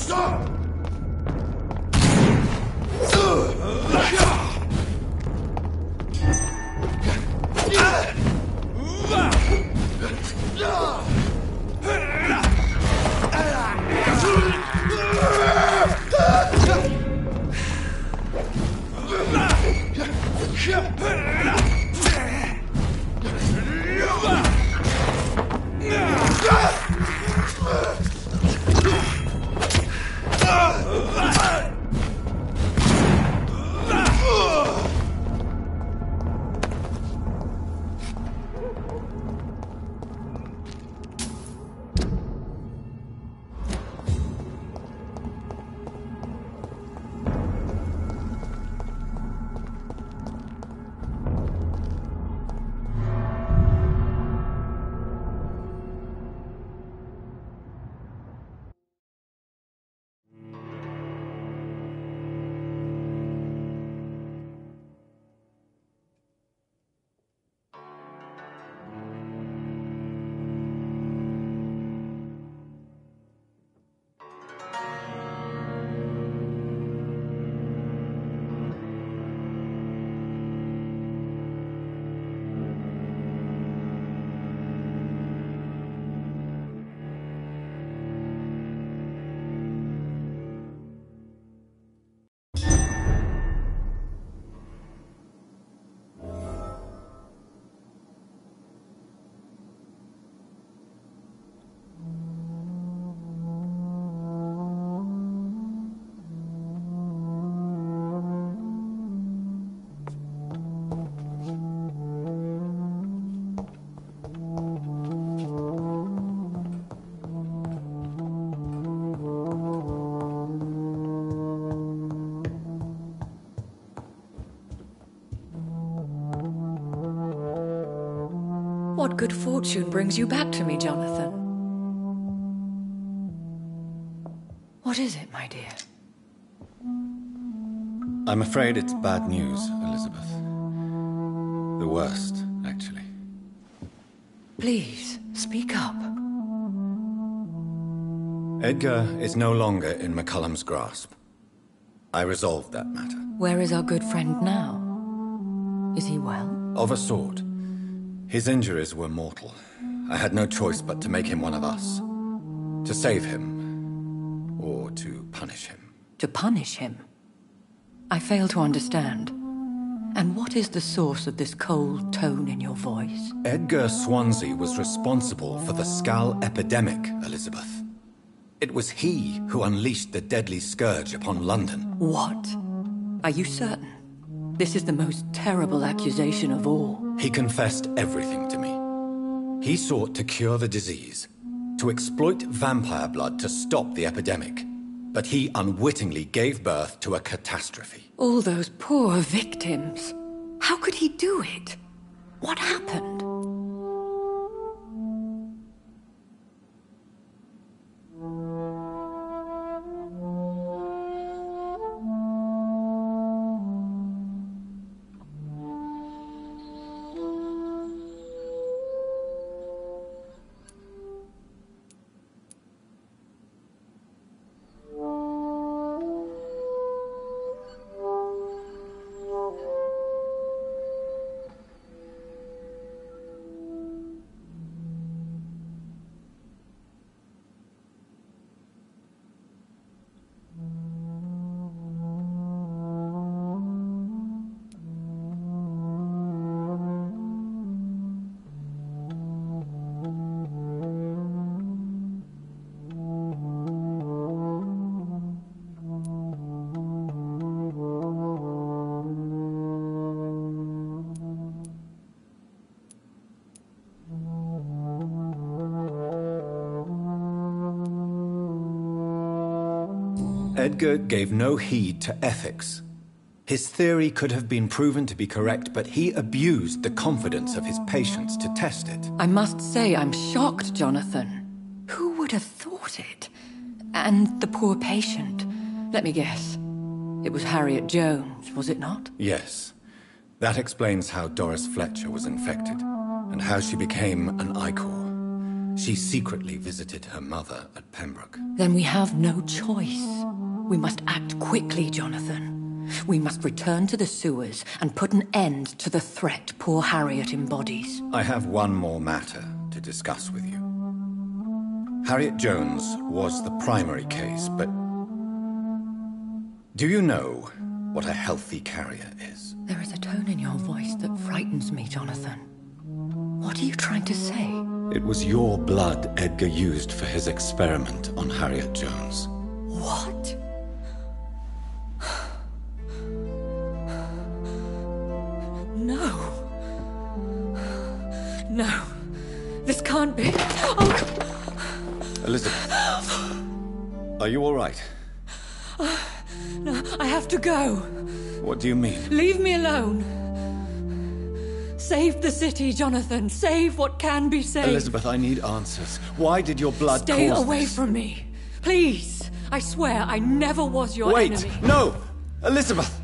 Stop! What good fortune brings you back to me, Jonathan? What is it, my dear? I'm afraid it's bad news, Elizabeth. The worst, actually. Please, speak up. Edgar is no longer in McCullum's grasp. I resolved that matter. Where is our good friend now? Is he well? Of a sort. His injuries were mortal. I had no choice but to make him one of us. To save him, or to punish him. To punish him? I fail to understand. And what is the source of this cold tone in your voice? Edgar Swansea was responsible for the Skull epidemic, Elizabeth. It was he who unleashed the deadly scourge upon London. What? Are you certain? This is the most terrible accusation of all. He confessed everything to me. He sought to cure the disease, to exploit vampire blood to stop the epidemic. But he unwittingly gave birth to a catastrophe. All those poor victims. How could he do it? What happened? Edgar gave no heed to ethics. His theory could have been proven to be correct, but he abused the confidence of his patients to test it. I must say I'm shocked, Jonathan. Who would have thought it? And the poor patient. Let me guess. It was Harriet Jones, was it not? Yes. That explains how Doris Fletcher was infected, and how she became an Ichor. She secretly visited her mother at Pembroke. Then we have no choice. We must act quickly, Jonathan. We must return to the sewers and put an end to the threat poor Harriet embodies. I have one more matter to discuss with you. Harriet Jones was the primary case, but do you know what a healthy carrier is? There is a tone in your voice that frightens me, Jonathan. What are you trying to say? It was your blood Edgar used for his experiment on Harriet Jones. What? No. No. This can't be. Oh. Elizabeth, are you all right? No, I have to go. What do you mean? Leave me alone. Save the city, Jonathan. Save what can be saved. Elizabeth, I need answers. Why did your blood Stay cause away this? from me. Please. I swear I never was your enemy. Wait! No! Elizabeth!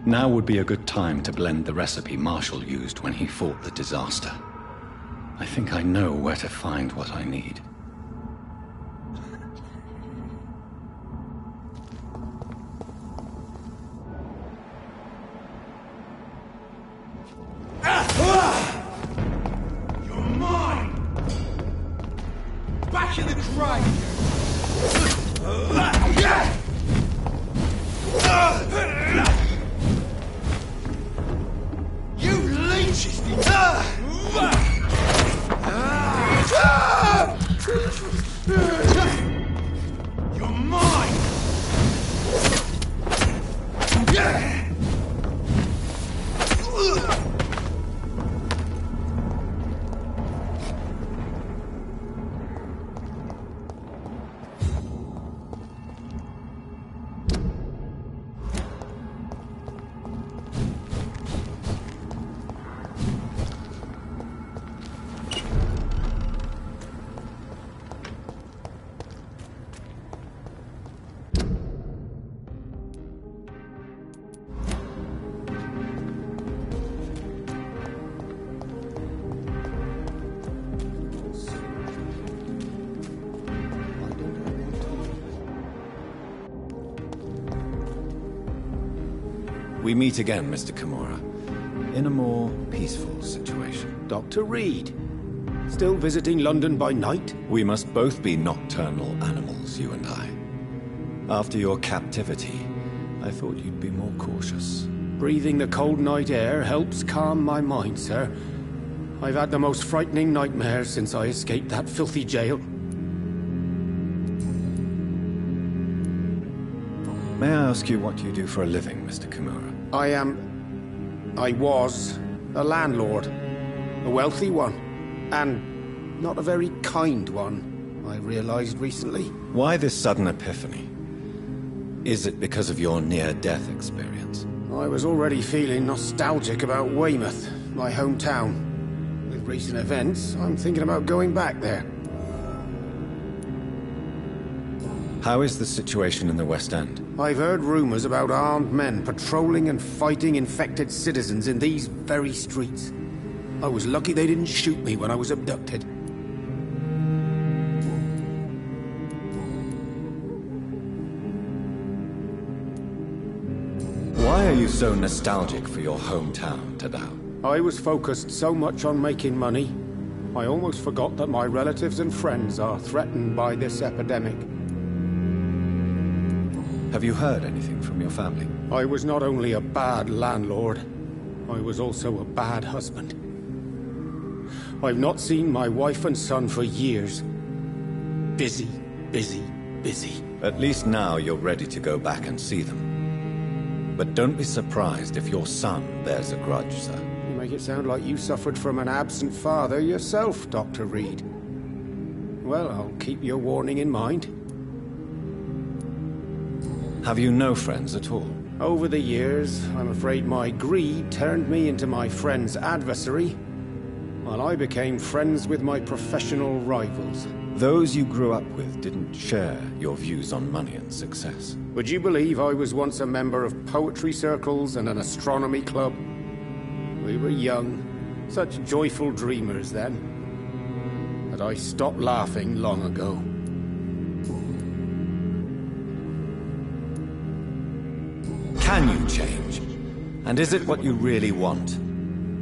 Now would be a good time to blend the recipe Marshall used when he fought the disaster. I think I know where to find what I need. You're mine! Back in the crate! You leeches! You're mine! We meet again, Mr. Kimura, in a more peaceful situation. Dr. Reed, still visiting London by night? We must both be nocturnal animals, you and I. After your captivity, I thought you'd be more cautious. Breathing the cold night air helps calm my mind, sir. I've had the most frightening nightmares since I escaped that filthy jail. May I ask you what you do for a living, Mr. Kimura? I was a landlord. A wealthy one. And not a very kind one, I realized recently. Why this sudden epiphany? Is it because of your near-death experience? I was already feeling nostalgic about Weymouth, my hometown. With recent events, I'm thinking about going back there. How is the situation in the West End? I've heard rumors about armed men patrolling and fighting infected citizens in these very streets. I was lucky they didn't shoot me when I was abducted. Why are you so nostalgic for your hometown, Tadao? I was focused so much on making money, I almost forgot that my relatives and friends are threatened by this epidemic. Have you heard anything from your family? I was not only a bad landlord, I was also a bad husband. I've not seen my wife and son for years. Busy, busy, busy. At least now you're ready to go back and see them. But don't be surprised if your son bears a grudge, sir. You make it sound like you suffered from an absent father yourself, Dr. Reed. Well, I'll keep your warning in mind. Have you no friends at all? Over the years, I'm afraid my greed turned me into my friend's adversary, while I became friends with my professional rivals. Those you grew up with didn't share your views on money and success. Would you believe I was once a member of poetry circles and an astronomy club? We were young, such joyful dreamers then. But I stopped laughing long ago. Can you change? And is it what you really want?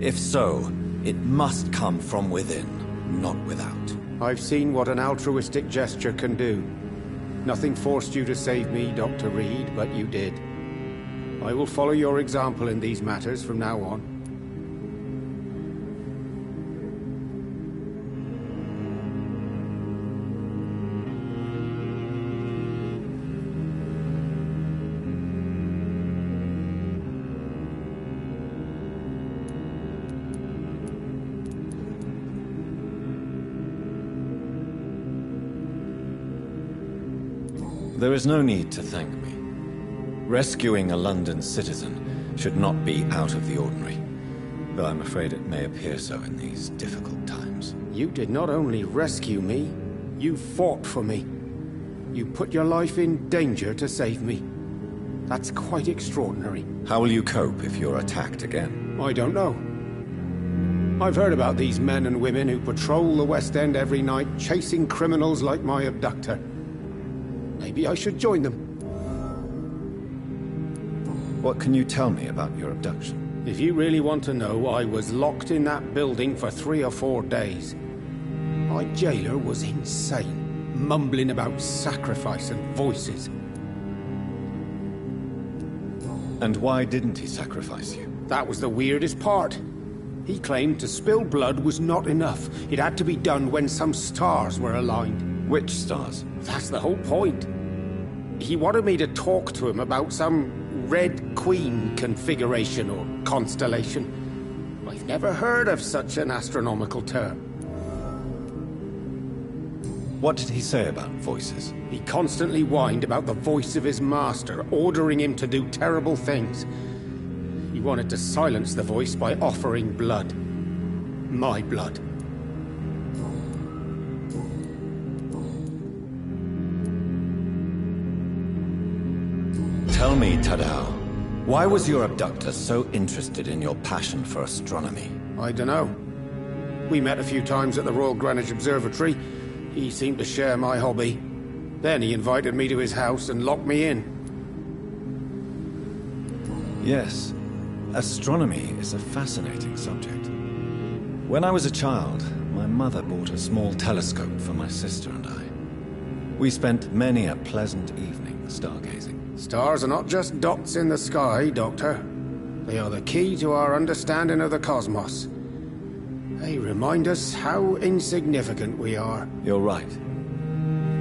If so, it must come from within, not without. I've seen what an altruistic gesture can do. Nothing forced you to save me, Dr. Reed, but you did. I will follow your example in these matters from now on. There is no need to thank me. Rescuing a London citizen should not be out of the ordinary, though I'm afraid it may appear so in these difficult times. You did not only rescue me, you fought for me. You put your life in danger to save me. That's quite extraordinary. How will you cope if you're attacked again? I don't know. I've heard about these men and women who patrol the West End every night, chasing criminals like my abductor. Maybe I should join them. What can you tell me about your abduction? If you really want to know, I was locked in that building for 3 or 4 days. My jailer was insane, mumbling about sacrifice and voices. And why didn't he sacrifice you? That was the weirdest part. He claimed to spill blood was not enough. It had to be done when some stars were aligned. Which stars? That's the whole point. He wanted me to talk to him about some Red Queen configuration or constellation. I've never heard of such an astronomical term. What did he say about voices? He constantly whined about the voice of his master, ordering him to do terrible things. He wanted to silence the voice by offering blood. My blood. Tell me, Tadao, why was your abductor so interested in your passion for astronomy? I don't know. We met a few times at the Royal Greenwich Observatory. He seemed to share my hobby. Then he invited me to his house and locked me in. Yes, astronomy is a fascinating subject. When I was a child, my mother bought a small telescope for my sister and I. We spent many a pleasant evening stargazing. Stars are not just dots in the sky, Doctor. They are the key to our understanding of the cosmos. They remind us how insignificant we are. You're right.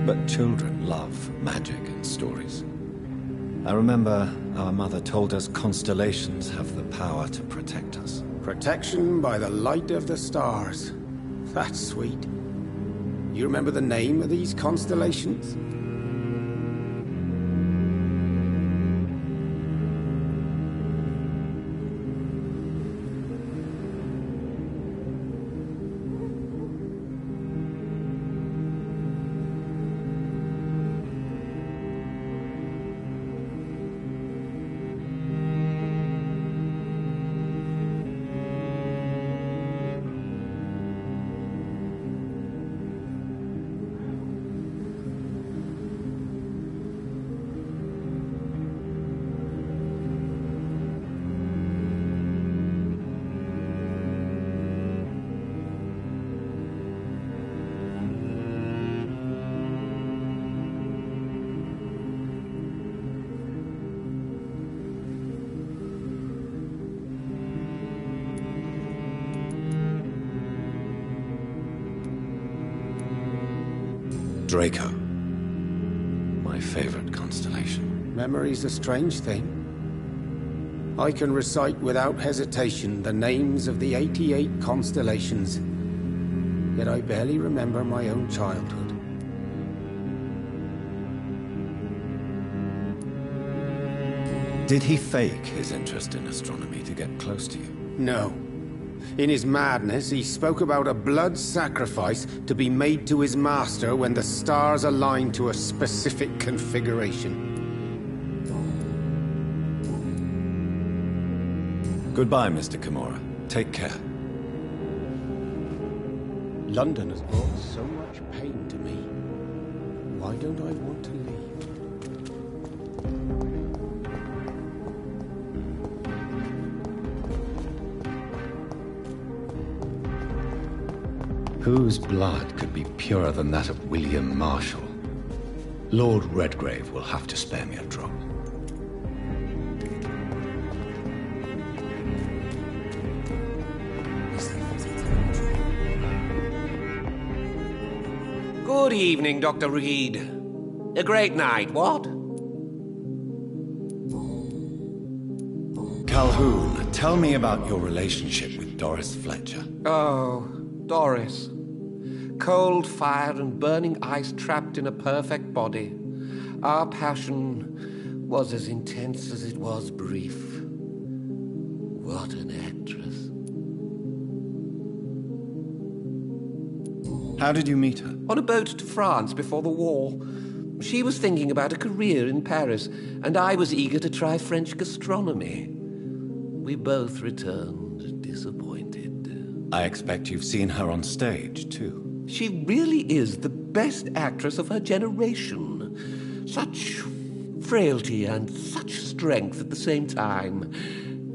But children love magic and stories. I remember our mother told us constellations have the power to protect us. Protection by the light of the stars. That's sweet. You remember the name of these constellations? Draco. My favorite constellation. Memory's a strange thing. I can recite without hesitation the names of the 88 constellations, yet I barely remember my own childhood. Did he fake his interest in astronomy to get close to you? No. In his madness, he spoke about a blood sacrifice to be made to his master when the stars aligned to a specific configuration. Goodbye, Mr. Kimura. Take care. London has brought so much pain to me. Why don't I want to leave? Whose blood could be purer than that of William Marshall? Lord Redgrave will have to spare me a drop. Good evening, Dr. Reed. A great night, what? Calhoun, tell me about your relationship with Doris Fletcher. Oh, Doris. Cold fire and burning ice trapped in a perfect body. Our passion was as intense as it was brief. What an actress. How did you meet her? On a boat to France before the war. She was thinking about a career in Paris, and I was eager to try French gastronomy. We both returned disappointed. I expect you've seen her on stage, too. She really is the best actress of her generation. Such frailty and such strength at the same time.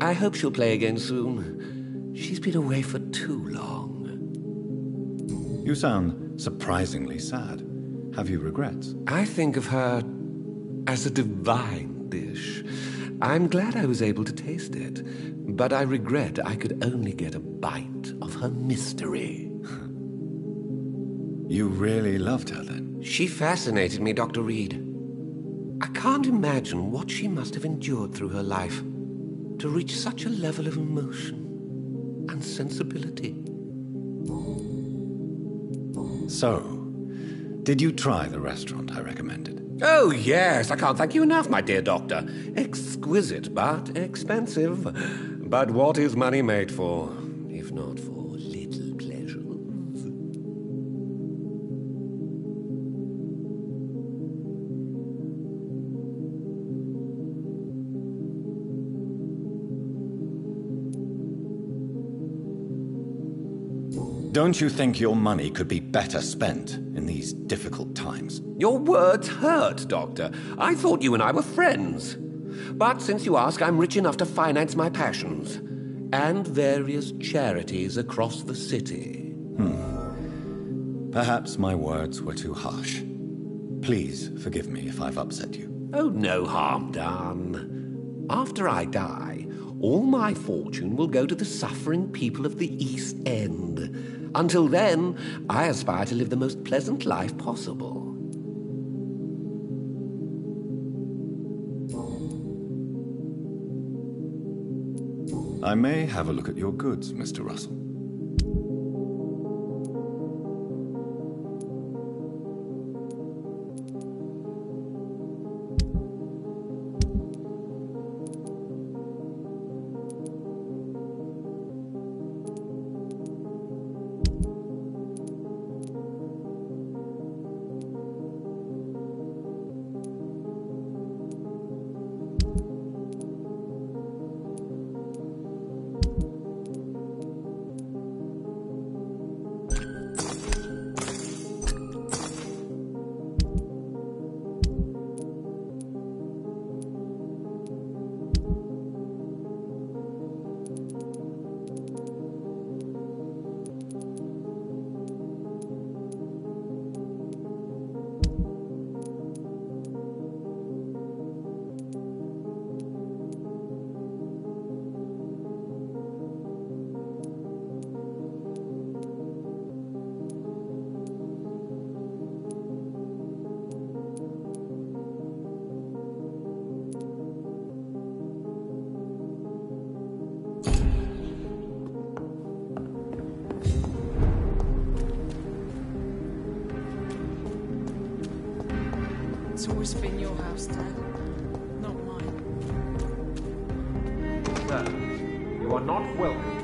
I hope she'll play again soon. She's been away for too long. You sound surprisingly sad. Have you regrets? I think of her as a divine dish. I'm glad I was able to taste it, but I regret I could only get a bite of her mystery. You really loved her, then? She fascinated me, Dr. Reed. I can't imagine what she must have endured through her life to reach such a level of emotion and sensibility. So, did you try the restaurant I recommended? Oh, yes. I can't thank you enough, my dear doctor. Exquisite, but expensive. But what is money made for, if not for little pleasures? Don't you think your money could be better spent in these difficult times? Your words hurt, Doctor. I thought you and I were friends. But since you ask, I'm rich enough to finance my passions and various charities across the city. Perhaps my words were too harsh. Please forgive me if I've upset you. Oh, no harm done. After I die, all my fortune will go to the suffering people of the East End. Until then, I aspire to live the most pleasant life possible. I may have a look at your goods, Mr. Russell. It's always been your house, Dad, not mine. Sir, you are not welcome.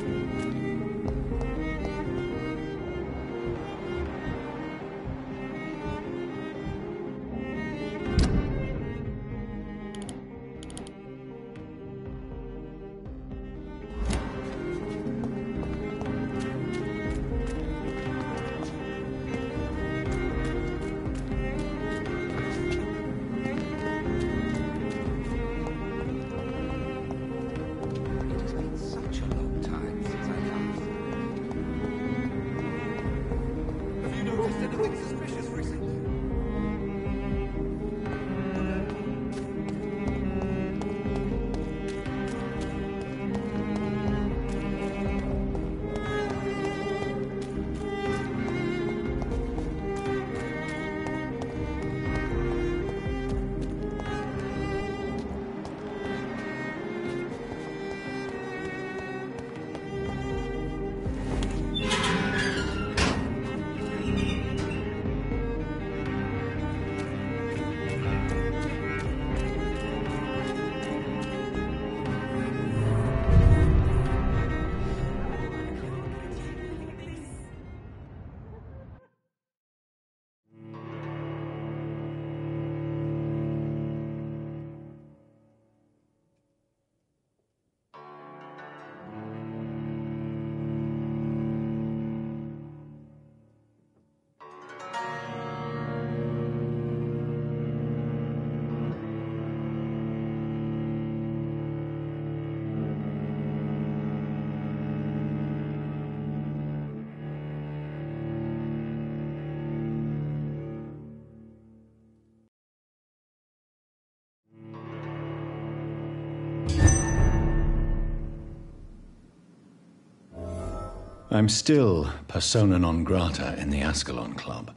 I'm still persona non grata in the Ascalon Club.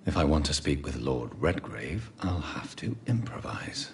If I want to speak with Lord Redgrave, I'll have to improvise.